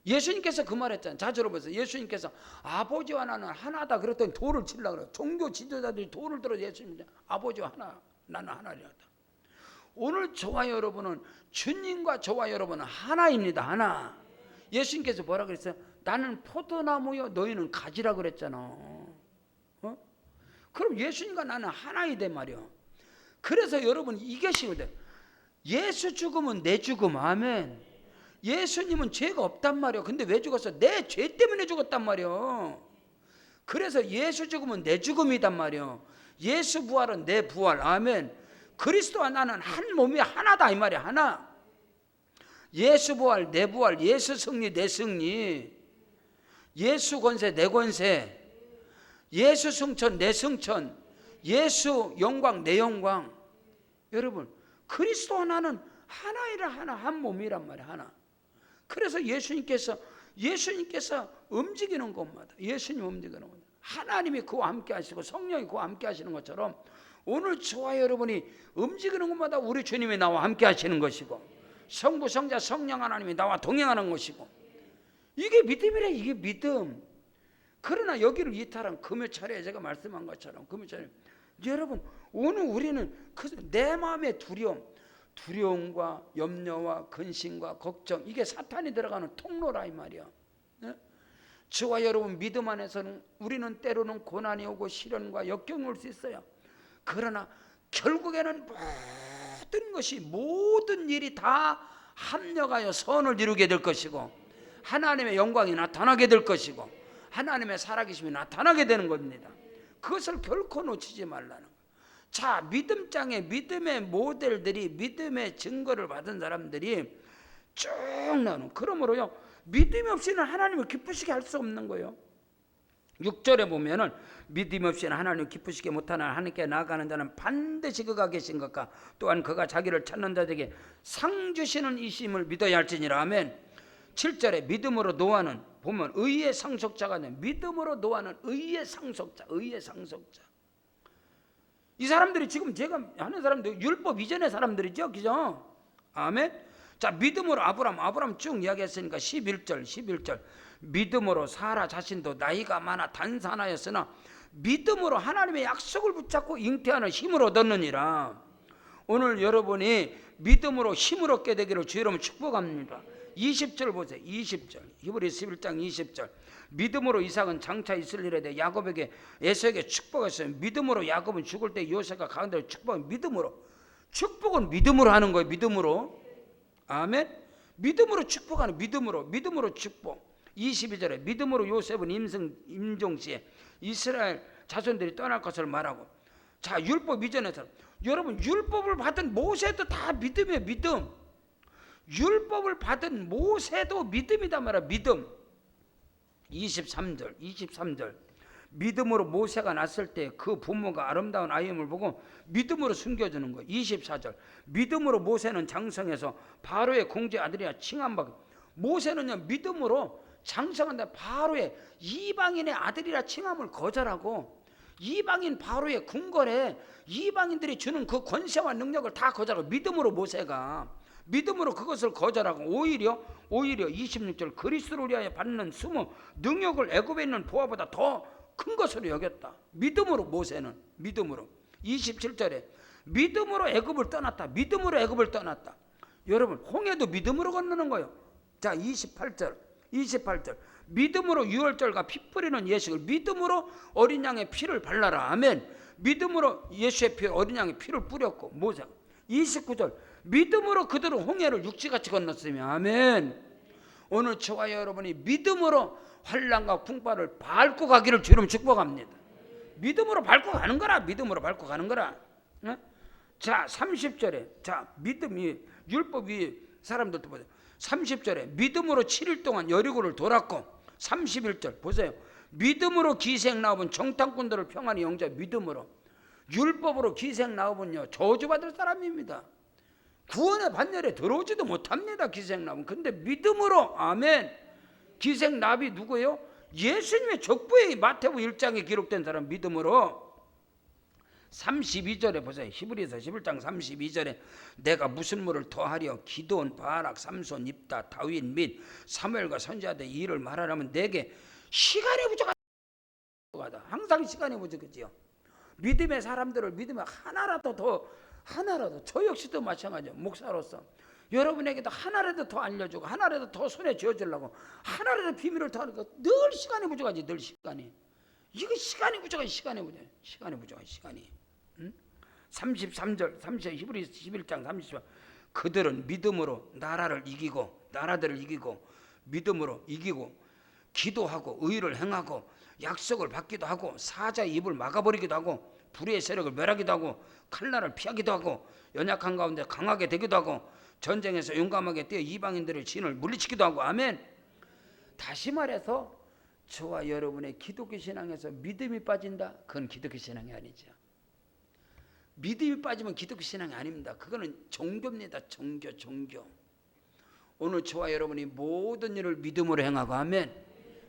예수님께서 그 말했잖아요. 자, 들어보세요. 예수님께서 아버지와 나는 하나다 그랬더니 돌을 치려고 그래요. 종교 지도자들이 돌을 들어 예수님, 아버지와 하나, 나는 하나이다. 오늘 저와 여러분은, 주님과 저와 여러분은 하나입니다. 하나. 예수님께서 뭐라 그랬어요? 나는 포도나무요 너희는 가지라 그랬잖아. 그럼 예수님과 나는 하나이다 말이요. 그래서 여러분, 이것이 예수 죽음은 내 죽음. 아멘. 예수님은 죄가 없단 말이요. 근데 왜 죽었어? 내 죄 때문에 죽었단 말이요. 그래서 예수 죽음은 내 죽음이단 말이요. 예수 부활은 내 부활. 아멘. 그리스도와 나는 한 몸이 하나다 이 말이야. 하나. 예수 부활 내 부활, 예수 승리 내 승리, 예수 권세 내 권세, 예수 승천 내 승천, 예수 영광 내 영광. 여러분, 그리스도와 나는 하나이라, 하나, 한 몸이란 말이야. 하나. 그래서 예수님께서 움직이는 곳마다, 예수님 움직이는 곳마다 하나님이 그와 함께 하시고 성령이 그와 함께 하시는 것처럼, 오늘 저와 여러분이 움직이는 곳마다 우리 주님이 나와 함께 하시는 것이고, 성부 성자 성령 하나님이 나와 동행하는 것이고, 이게 믿음이래. 이게 믿음. 그러나 여기를 이탈한 금요철에 제가 말씀한 것처럼, 금요철에 여러분, 오늘 우리는 내 마음의 두려움과 염려와 근심과 걱정, 이게 사탄이 들어가는 통로라 이 말이야. 저와 여러분 믿음 안에서는 우리는 때로는 고난이 오고 시련과 역경이 올 수 있어요. 그러나 결국에는 모든 일이 다 합력하여 선을 이루게 될 것이고 하나님의 영광이 나타나게 될 것이고 하나님의 살아계심이 나타나게 되는 겁니다. 그것을 결코 놓치지 말라는 거예요. 자, 믿음장에 믿음의 모델들이, 믿음의 증거를 받은 사람들이 쭉 나오는, 그러므로요 믿음이 없이는 하나님을 기쁘시게 할 수 없는 거예요. 6절에 보면은 믿음 없이는 하나님을 기쁘시게 못하는 하나님께 나아가는 자는 반드시 그가 계신 것과 또한 그가 자기를 찾는 자에게 상 주시는 이심을 믿어야 할지니라. 아멘. 7절에 믿음으로 노아는 보면 의의 상속자가 돼. 믿음으로 노아는 의의 상속자, 의의 상속자. 이 사람들이 지금 제가 하는 사람들 율법 이전의 사람들이죠, 그죠? 아멘. 자, 믿음으로 아브람 쭉 이야기했으니까 11절 믿음으로 사라 자신도 나이가 많아 단산하였으나 믿음으로 하나님의 약속을 붙잡고 잉태하는 힘을 얻었느니라. 오늘 여러분이 믿음으로 힘을 얻게 되기를 주 여러분 축복합니다. 20절 보세요. 20절 히브리서 11장 20절 믿음으로 이삭은 장차 있을 일에 대해 야곱에게 에서에게 축복했어요. 믿음으로 야곱은 죽을 때 요셉과 가운데 축복은 믿음으로. 축복은 믿음으로 하는 거예요. 믿음으로. 아멘. 믿음으로 축복하는, 믿음으로 축복. 22절에 믿음으로 요셉은 임종시에 이스라엘 자손들이 떠날 것을 말하고. 자, 율법 이전에서 여러분 율법을 받은 모세도 다 믿음이에요. 믿음. 율법을 받은 모세도 믿음이다 말이야. 믿음. 23절 믿음으로 모세가 낳았을 때 그 부모가 아름다운 아이임을 보고 믿음으로 숨겨주는 거예요. 24절 믿음으로 모세는 장성해서 바로의 공주의 아들이라 칭함받고. 모세는요 믿음으로 장성한다. 바로의 이방인의 아들이라 칭함을 거절하고 이방인 바로의 궁궐에 이방인들이 주는 그 권세와 능력을 다 거절하고 믿음으로 모세가 믿음으로 그것을 거절하고 오히려 26절 그리스도를 위하여 받는 수모 능력을 애굽에 있는 보화보다 더 큰 것으로 여겼다. 믿음으로 모세는 믿음으로. 27절에 믿음으로 애굽을 떠났다. 믿음으로 애굽을 떠났다. 여러분 홍해도 믿음으로 건너는 거예요. 자, 28절 믿음으로 유월절과 피 뿌리는 예식을 믿음으로 어린 양의 피를 발라라. 아멘. 믿음으로 예수의 피 어린 양의 피를 뿌렸고 모세. 29절 믿음으로 그들은 홍해를 육지같이 건넜으며. 아멘. 오늘 저와 여러분이 믿음으로 환난과 풍파를 밟고 가기를 주님 축복합니다. 믿음으로 밟고 가는 거라. 믿음으로 밟고 가는 거라. 자, 30절에 자 믿음이 율법 위 사람들도 보세요. 30절에 믿음으로 7일 동안 여리고를 돌았고 31절 보세요. 믿음으로 기생 나오면 정탐꾼들을 평안히 영접. 믿음으로. 율법으로 기생 나오면요 저주받을 사람입니다. 구원의 반열에 들어오지도 못합니다. 기생 나오면. 근데 믿음으로. 아멘. 기생 나비 누구예요? 예수님의 족부에 마태복음 1장에 기록된 사람. 믿음으로. 32절에 보세요. 히브리서 11장 32절에 내가 무슨 물을 더하려 기드온 바락 삼손 입다 다윗 및 사무엘과 선지자들 이 일을 말하려면 내게 시간이 부족하다. 항상 시간이 부족하지요. 믿음의 사람들을 믿으면 하나라도 저 역시도 마찬가지예요. 목사로서 여러분에게도 하나라도 더 알려주고 하나라도 더 손에 쥐어주려고 하나라도 비밀을 더 하니까 늘 시간이 부족하지. 늘 시간이. 이거 시간이 부족해. 시간이 부족해. 응? 33절 히브리서 11장 30절 그들은 믿음으로 나라들을 이기고 믿음으로 이기고 기도하고 의를 행하고 약속을 받기도 하고 사자의 입을 막아버리기도 하고 불의의 세력을 멸하기도 하고 칼날을 피하기도 하고 연약한 가운데 강하게 되기도 하고 전쟁에서 용감하게 뛰어 이방인들의 진을 물리치기도 하고. 아멘. 다시 말해서 저와 여러분의 기독교 신앙에서 믿음이 빠진다? 그건 기독교 신앙이 아니죠. 믿음이 빠지면 기독교 신앙이 아닙니다. 그거는 종교입니다. 종교. 오늘 저와 여러분이 모든 일을 믿음으로 행하고. 아멘.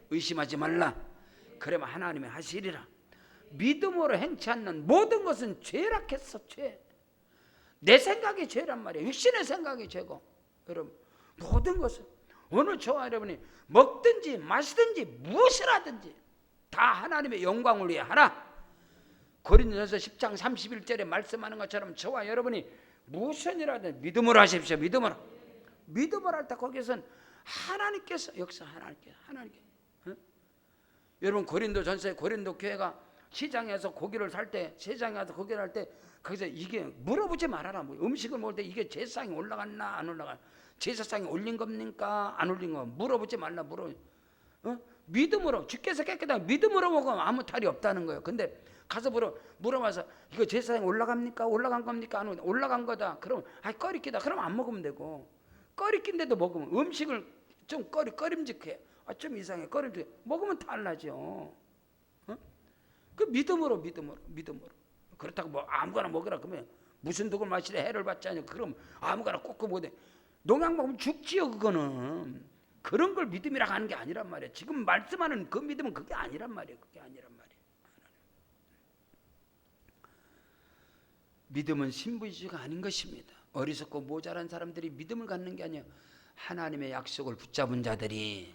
의심하지 말라. 그러면 하나님이 하시리라. 믿음으로 행치 않는 모든 것은 죄락했어. 죄. 내 생각이 죄란 말이에요. 육신의 생각이 죄고. 여러분 모든 것은 오늘 저와 여러분이 먹든지 마시든지 무엇을 하든지 다 하나님의 영광을 위해 하라. 고린도전서 10장 31절에 말씀하는 것처럼 저와 여러분이 무슨 일하든 믿음으로 하십시오. 믿음으로 할 때 거기서는 하나님께서 역사 하나님께 여러분 고린도 전서에 고린도 교회가 시장에서 고기를 살 때, 시장에 가서 고기를 할 때 거기서 이게 물어보지 말아라. 뭐 음식을 먹을 때 이게 제사상에 올라갔나 안 올라가, 제사상에 올린 겁니까 안 올린 거 물어보지 말라. 믿음으로, 주께서 깨끗하게 믿음으로 먹으면 아무 탈이 없다는 거예요. 근데 가서 물어봐서 이거 제사상에 올라갑니까? 올라간 겁니까? 안 올라간 거다. 그럼 꺼리끼다. 그럼 안 먹으면 되고, 꺼리낀데도 먹으면, 음식을 좀 꺼림직해, 좀 이상해, 꺼림직해, 먹으면 달라져. 그 믿음으로. 그렇다고 뭐 아무거나 먹으라 그러면 무슨 독을 마시래 해를 받지 않냐, 그럼 아무거나 꽂고 먹어야 돼. 농약 먹으면 죽지요. 그거는 그런 걸 믿음이라고 하는 게 아니란 말이야. 지금 말씀하는 그 믿음은 그게 아니란 말이야. 그게 아니란 말이야. 믿음은 신부주의가 아닌 것입니다. 어리석고 모자란 사람들이 믿음을 갖는 게 아니야. 하나님의 약속을 붙잡은 자들이,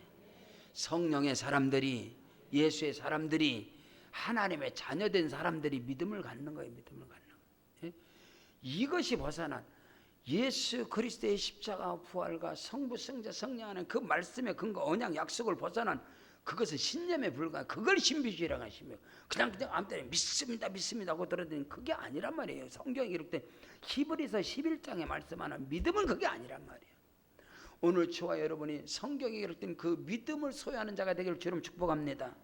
성령의 사람들이, 예수의 사람들이, 하나님의 자녀된 사람들이 믿음을 갖는 거예요. 믿음을 갖는 거예요. 이것이 벗어난 예수 그리스도의 십자가 부활과 성부 성자 성령 안에 그 말씀의 근거, 언약, 약속을 벗어난 그것은 신념에 불과한, 그걸 신비주의라고 하시며, 그냥 아무 때나 믿습니다 하고 들어드는 그게 아니란 말이에요. 성경에 기록된 히브리서 11장에 말씀하는 믿음은 그게 아니란 말이에요. 오늘 저와 여러분이 성경에 기록된 그 믿음을 소유하는 자가 되기를 주님 축복합니다.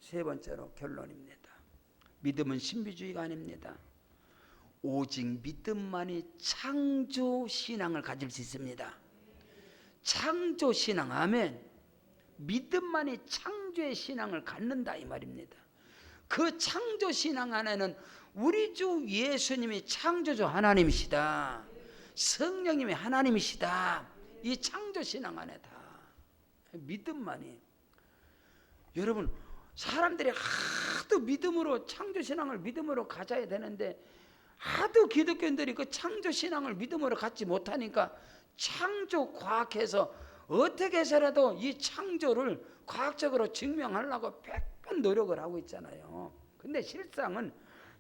세 번째로 결론입니다. 믿음은 신비주의가 아닙니다. 오직 믿음만이 창조신앙을 가질 수 있습니다. 창조신앙, 아멘. 믿음만이 창조의 신앙을 갖는다 이 말입니다. 그 창조신앙 안에는 우리 주 예수님이 창조주 하나님이시다, 성령님이 하나님이시다, 이 창조신앙 안에 다 믿음만이. 여러분, 사람들이 하도 믿음으로, 창조신앙을 믿음으로 가져야 되는데 하도 기독교인들이 그 창조신앙을 믿음으로 갖지 못하니까 창조과학에서 어떻게 해서라도 이 창조를 과학적으로 증명하려고 100번 노력을 하고 있잖아요. 근데 실상은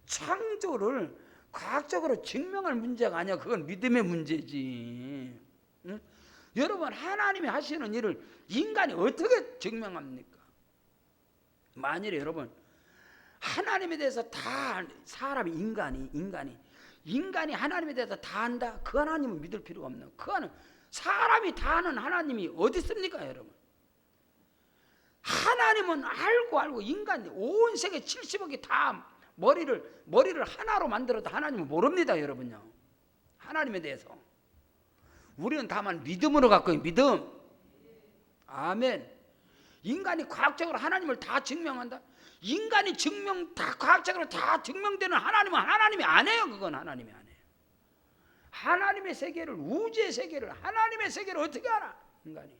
창조를 과학적으로 증명할 문제가 아니야. 그건 믿음의 문제지. 응? 여러분, 하나님이 하시는 일을 인간이 어떻게 증명합니까? 만일에 여러분 하나님에 대해서 다, 사람이, 인간이 하나님에 대해서 다 안다, 그 하나님은 믿을 필요가 없는, 그거는 사람이 다 아는 하나님이 어디 있습니까? 여러분, 하나님은 알고 인간이 온 세계 70억이 다 머리를 하나로 만들어도 하나님은 모릅니다. 여러분요, 하나님에 대해서. 우리는 다만 믿음으로 갖고 있는 믿음. 아멘. 인간이 과학적으로 하나님을 다 증명한다? 인간이 과학적으로 다 증명되는 하나님은 하나님이 안 해요. 그건 하나님이 안 해요. 하나님의 세계를, 우주의 세계를, 하나님의 세계를 어떻게 알아? 인간이.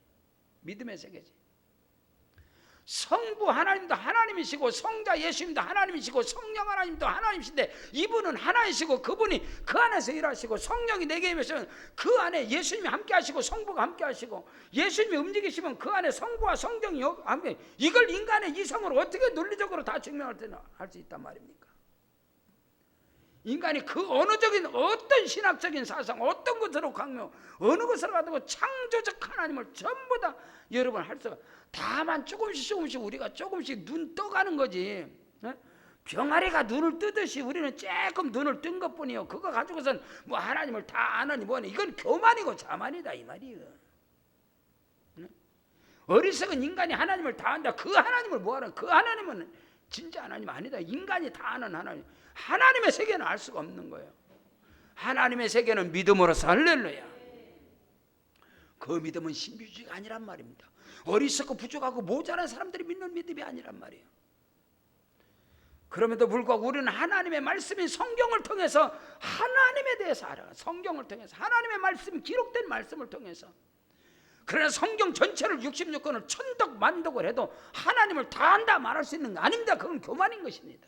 믿음의 세계지. 성부 하나님도 하나님이시고, 성자 예수님도 하나님이시고, 성령 하나님도 하나님이신데, 이분은 하나이시고, 그분이 그 안에서 일하시고, 성령이 내게 임하시면 그 안에 예수님이 함께 하시고, 성부가 함께 하시고, 예수님이 움직이시면 그 안에 성부와 성령이 함께. 이걸 인간의 이성으로 어떻게 논리적으로 다 증명할 수 있단 말입니까? 인간이 그 어떤 신학적인 사상, 어떤 것으로 강명, 어느 것으로 가도 창조적 하나님을 전부 다 여러분 할 수가. 다만 조금씩 우리가 조금씩 눈 떠가는 거지. 병아리가 눈을 뜨듯이 우리는 조금 눈을 뜬 것뿐이요. 그거 가지고선 뭐 하나님을 다 아느니 뭐니, 이건 교만이고 자만이다 이 말이에요. 어리석은 인간이 하나님을 다 안다. 그 하나님을 뭐하라? 그 하나님은 진짜 하나님 아니다. 인간이 다 아는 하나님. 하나님의 세계는 알 수가 없는 거예요. 하나님의 세계는 믿음으로서, 할렐루야. 그 믿음은 신비주의가 아니란 말입니다. 어리석고 부족하고 모자란 사람들이 믿는 믿음이 아니란 말이에요. 그럼에도 불구하고 우리는 하나님의 말씀인 성경을 통해서 하나님에 대해서 알아. 성경을 통해서, 하나님의 말씀, 기록된 말씀을 통해서. 그러나 성경 전체를 66권을 천독 만독을 해도 하나님을 다 안다 말할 수 있는 거 아닙니다. 그건 교만인 것입니다.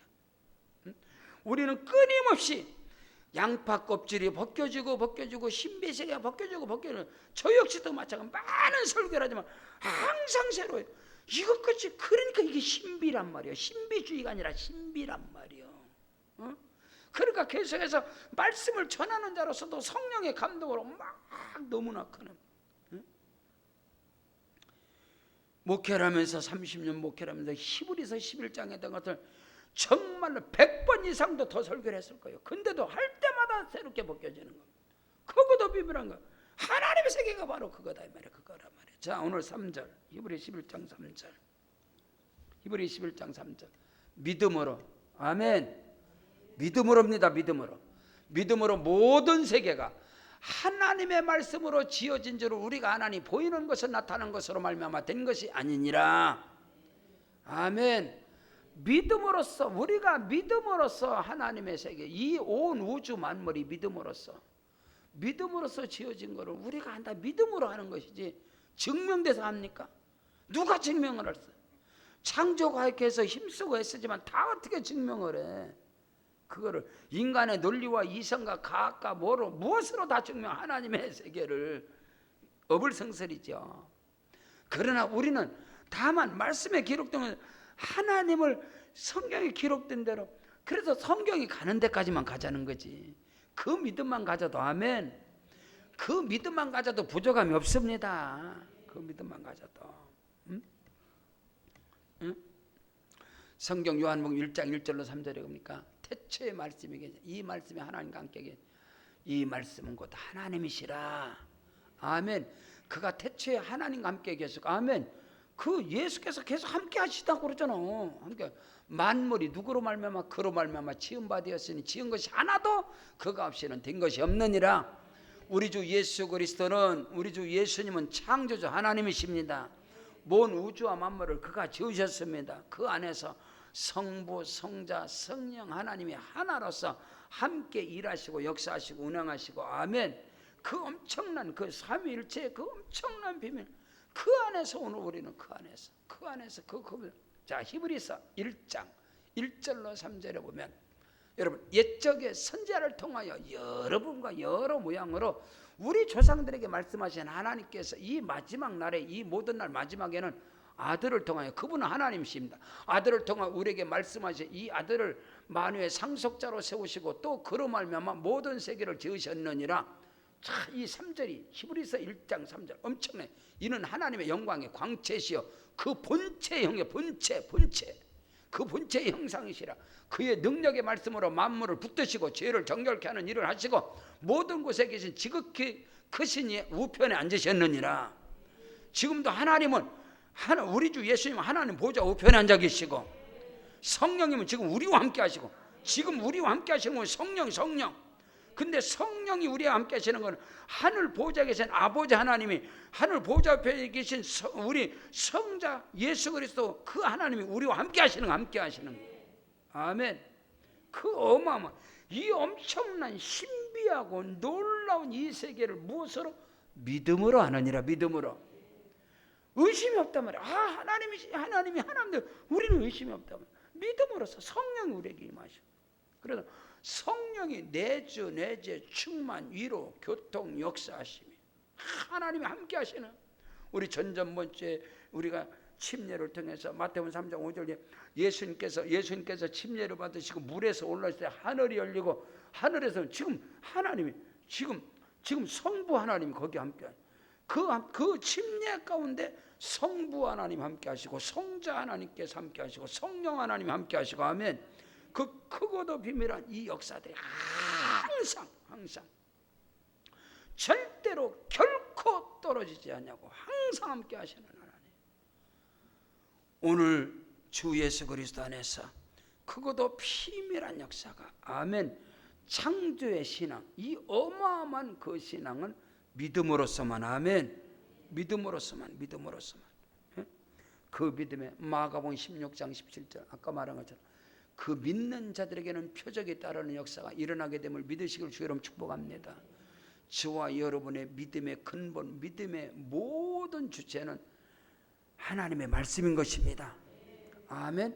우리는 끊임없이 양파 껍질이 벗겨지고 신비세계가 벗겨지고 저 역시도 마찬가지. 많은 설교를 하지만 항상 새로워요. 이것까지. 그러니까 이게 신비란 말이에요. 신비주의가 아니라 신비란 말이에요. 그러니까 계속해서 말씀을 전하는 자로서도 성령의 감동으로 막 너무나 크는. 목회를 하면서 30년 목회를 하면서 히브리서 11장에 대한 것을 정말로 100번 이상도 더 설교를 했을 거예요. 근데도 할 때마다 새롭게 벗겨지는 거. 그것도 비밀한 거. 하나님의 세계가 바로 그거다 이 말이야. 그거란 말이야. 자, 오늘 3절 히브리 11장 3절 히브리 11장 3절 믿음으로 아멘. 믿음으로입니다. 믿음으로 모든 세계가 하나님의 말씀으로 지어진 줄 우리가 하나님 보이는 것을 나타난 것으로 말미암아 된 것이 아니니라. 아멘. 믿음으로써 우리가 믿음으로써 하나님의 세계 이 온 우주 만물이 믿음으로써 지어진 것을 우리가 한다. 믿음으로 하는 것이지 증명돼서 합니까? 누가 증명을 할까? 창조과학에서 힘쓰고 애쓰지만 다 어떻게 증명을 해? 그거를 인간의 논리와 이성과 과학과 무엇으로 다 증명? 하나님의 세계를 어불성설이죠. 그러나 우리는 다만 말씀에 기록된 하나님을 성경에 기록된 대로 그래서 성경이 가는 데까지만 가자는 거지. 그 믿음만 가져도 아멘. 그 믿음만 가져도 부족함이 없습니다. 그 믿음만 가져도. 응? 성경 요한복음 1장 1절로 3절에 뭡니까? 태초의 말씀이 계시. 이 말씀이 하나님과 함께 계시. 이 말씀은 곧 하나님이시라. 아멘. 그가 태초에 하나님과 함께 계시고 아멘. 그 예수께서 계속 함께 하시다고 그러잖아. 함께 만물이 누구로 말미암아 그로 말미암아 지은 바 되었으니 지은 것이 하나도 그가 없이는 된 것이 없느니라. 우리 주 예수 그리스도는 우리 주 예수님은 창조주 하나님이십니다. 먼 우주와 만물을 그가 지으셨습니다. 그 안에서 성부, 성자, 성령 하나님이 하나로서 함께 일하시고 역사하시고 운행하시고 아멘. 그 엄청난 그 삼위일체의 그 엄청난 비밀 그 안에서 오늘 우리는 그 안에서 자 히브리서 1장 1절로 3절에 보면 여러분 옛적의 선지자를 통하여 여러분과 여러 모양으로 우리 조상들에게 말씀하신 하나님께서 이 마지막 날에 이 모든 날 마지막에는 아들을 통하여 그분은 하나님이십니다. 아들을 통하여 우리에게 말씀하신 이 아들을 만유의 상속자로 세우시고 또 그로 말미암아 모든 세계를 지으셨느니라. 자, 이 3절이 히브리서 1장 3절 엄청나요. 이는 하나님의 영광의 광채시여 그 본체의 형의 본체 그 본체의 형상이시라. 그의 능력의 말씀으로 만물을 붙드시고 죄를 정결케 하는 일을 하시고 모든 곳에 계신 지극히 크신 이의 우편에 앉으셨느니라. 지금도 하나님은 우리 주 예수님은 하나님 보좌 우편에 앉아 계시고 성령님은 지금 우리와 함께 하시고 지금 우리와 함께 하시는 건 성령. 근데 성령이 우리와 함께 하시는 건 하늘 보좌에 계신 아버지 하나님이 하늘 보좌 옆에 계신 우리 성자 예수 그리스도 그 하나님이 우리와 함께 하시는 거예요. 아멘. 그 어마어마한 이 엄청난 신비하고 놀라운 이 세계를 무엇으로? 믿음으로 하느니라. 믿음으로. 의심이 없단 말이야. 하나님이 하나님인데 우리는 의심이 없단 말이야. 믿음으로서 성령이 우리에게 임하시고 그래서 성령이 내재 충만 위로 교통 역사하심이 하나님이 함께 하시는 우리 전번주에 우리가 침례를 통해서 마태복음 3장 5절에 예수님께서 침례를 받으시고 물에서 올라오실 때 하늘이 열리고 하늘에서 지금 하나님이 지금 성부 하나님이 거기 함께 그 침례 가운데 성부 하나님 함께 하시고 성자 하나님께서 함께 하시고 성령 하나님 함께 하시고 아멘. 그 크고도 비밀한 이 역사들이 항상 절대로 결코 떨어지지 않냐고 항상 함께 하시는 하나님. 오늘 주 예수 그리스도 안에서 크고도 비밀한 역사가 아멘. 창조의 신앙 이 어마어마한 그 신앙은 믿음으로서만 아멘. 믿음으로서만 그 믿음에 마가복음 16장 17절 아까 말한 것처럼 그 믿는 자들에게는 표적에 따르는 역사가 일어나게 됨을 믿으시길 주의 이름 축복합니다. 저와 여러분의 믿음의 근본, 믿음의 모든 주체는 하나님의 말씀인 것입니다. 아멘.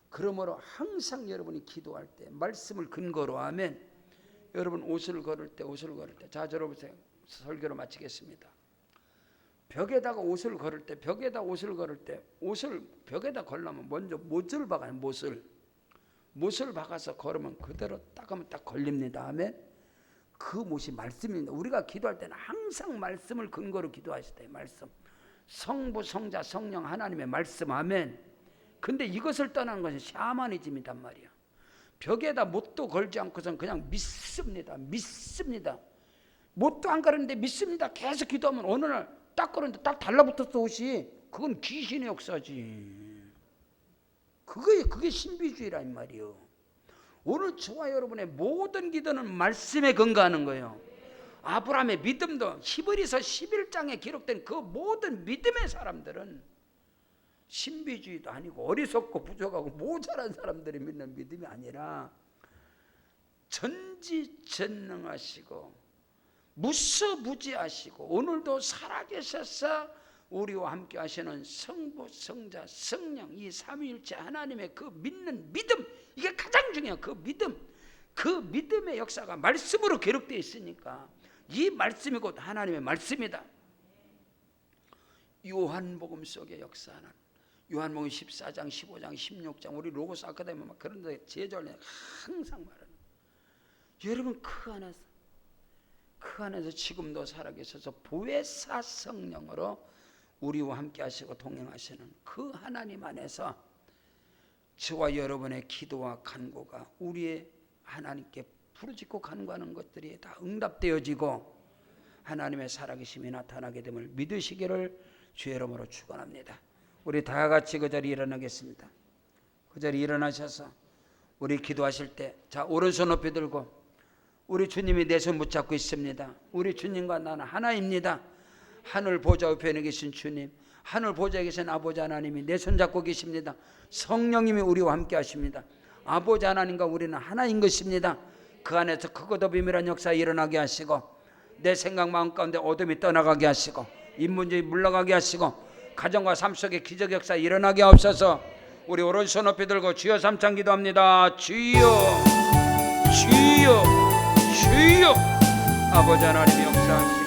그러므로 항상 여러분이 기도할 때 말씀을 근거로 아멘. 여러분 옷을 걸을 때 자 들어보세요. 설교로 마치겠습니다. 벽에다가 옷을 걸을 때 옷을 벽에다 걸려면 먼저 못을 박아요. 못을 박아서 걸으면 그대로 딱 하면 딱 걸립니다. 아멘. 그 못이 말씀입니다. 우리가 기도할 때는 항상 말씀을 근거로 기도하시다. 말씀. 성부, 성자, 성령 하나님의 말씀 아멘. 근데 이것을 떠난 것은 샤머니즘이단 말이야. 벽에다 못도 걸지 않고선 그냥 믿습니다. 믿습니다. 못도 안 가르는데 믿습니다. 계속 기도하면 어느 날 딱 걸었는데 딱 달라붙었어 옷이. 그건 귀신의 역사지. 그게 신비주의란 말이요. 오늘 저와 여러분의 모든 기도는 말씀에 근거하는 거예요. 아브라함의 믿음도 히브리서 11장에 기록된 그 모든 믿음의 사람들은 신비주의도 아니고 어리석고 부족하고 모자란 사람들이 믿는 믿음이 아니라 전지전능하시고 무서무지하시고 오늘도 살아계셔서 우리와 함께 하시는 성부, 성자, 성령 이 삼위일체 하나님의 그 믿는 믿음, 이게 가장 중요해요. 그 믿음, 그 믿음의 역사가 말씀으로 기록되어 있으니까 이 말씀이 곧 하나님의 말씀이다. 요한복음 속에 역사하는 요한복음 14장, 15장, 16장 우리 로고스 아카데미 막 그런 데 제자를 항상 말하는 여러분 그 안에서 지금도 살아계셔서 보혜사 성령으로 우리와 함께 하시고 동행하시는 그 하나님 안에서 저와 여러분의 기도와 간구가 우리의 하나님께 부르짖고 간구하는 것들이 다 응답되어지고 하나님의 살아계심이 나타나게 됨을 믿으시기를 주의 이름으로 축원합니다. 우리 다 같이 그 자리에 일어나겠습니다. 그 자리에 일어나셔서 우리 기도하실 때 자 오른손 높이 들고 우리 주님이 내 손 붙잡고 있습니다. 우리 주님과 나는 하나입니다. 하늘 보좌 우편에 계신 주님, 하늘 보좌에 계신 아버지 하나님이 내 손 잡고 계십니다. 성령님이 우리와 함께 하십니다. 아버지 하나님과 우리는 하나인 것입니다. 그 안에서 크고도 비밀한 역사 일어나게 하시고 내 생각 마음 가운데 어둠이 떠나가게 하시고 인문주의 물러가게 하시고 가정과 삶 속에 기적 역사 일어나게 하옵소서. 우리 오른손 높이 들고 주여 삼창 기도합니다. 주여 주여 주여 아버지 하나님의 역사하시고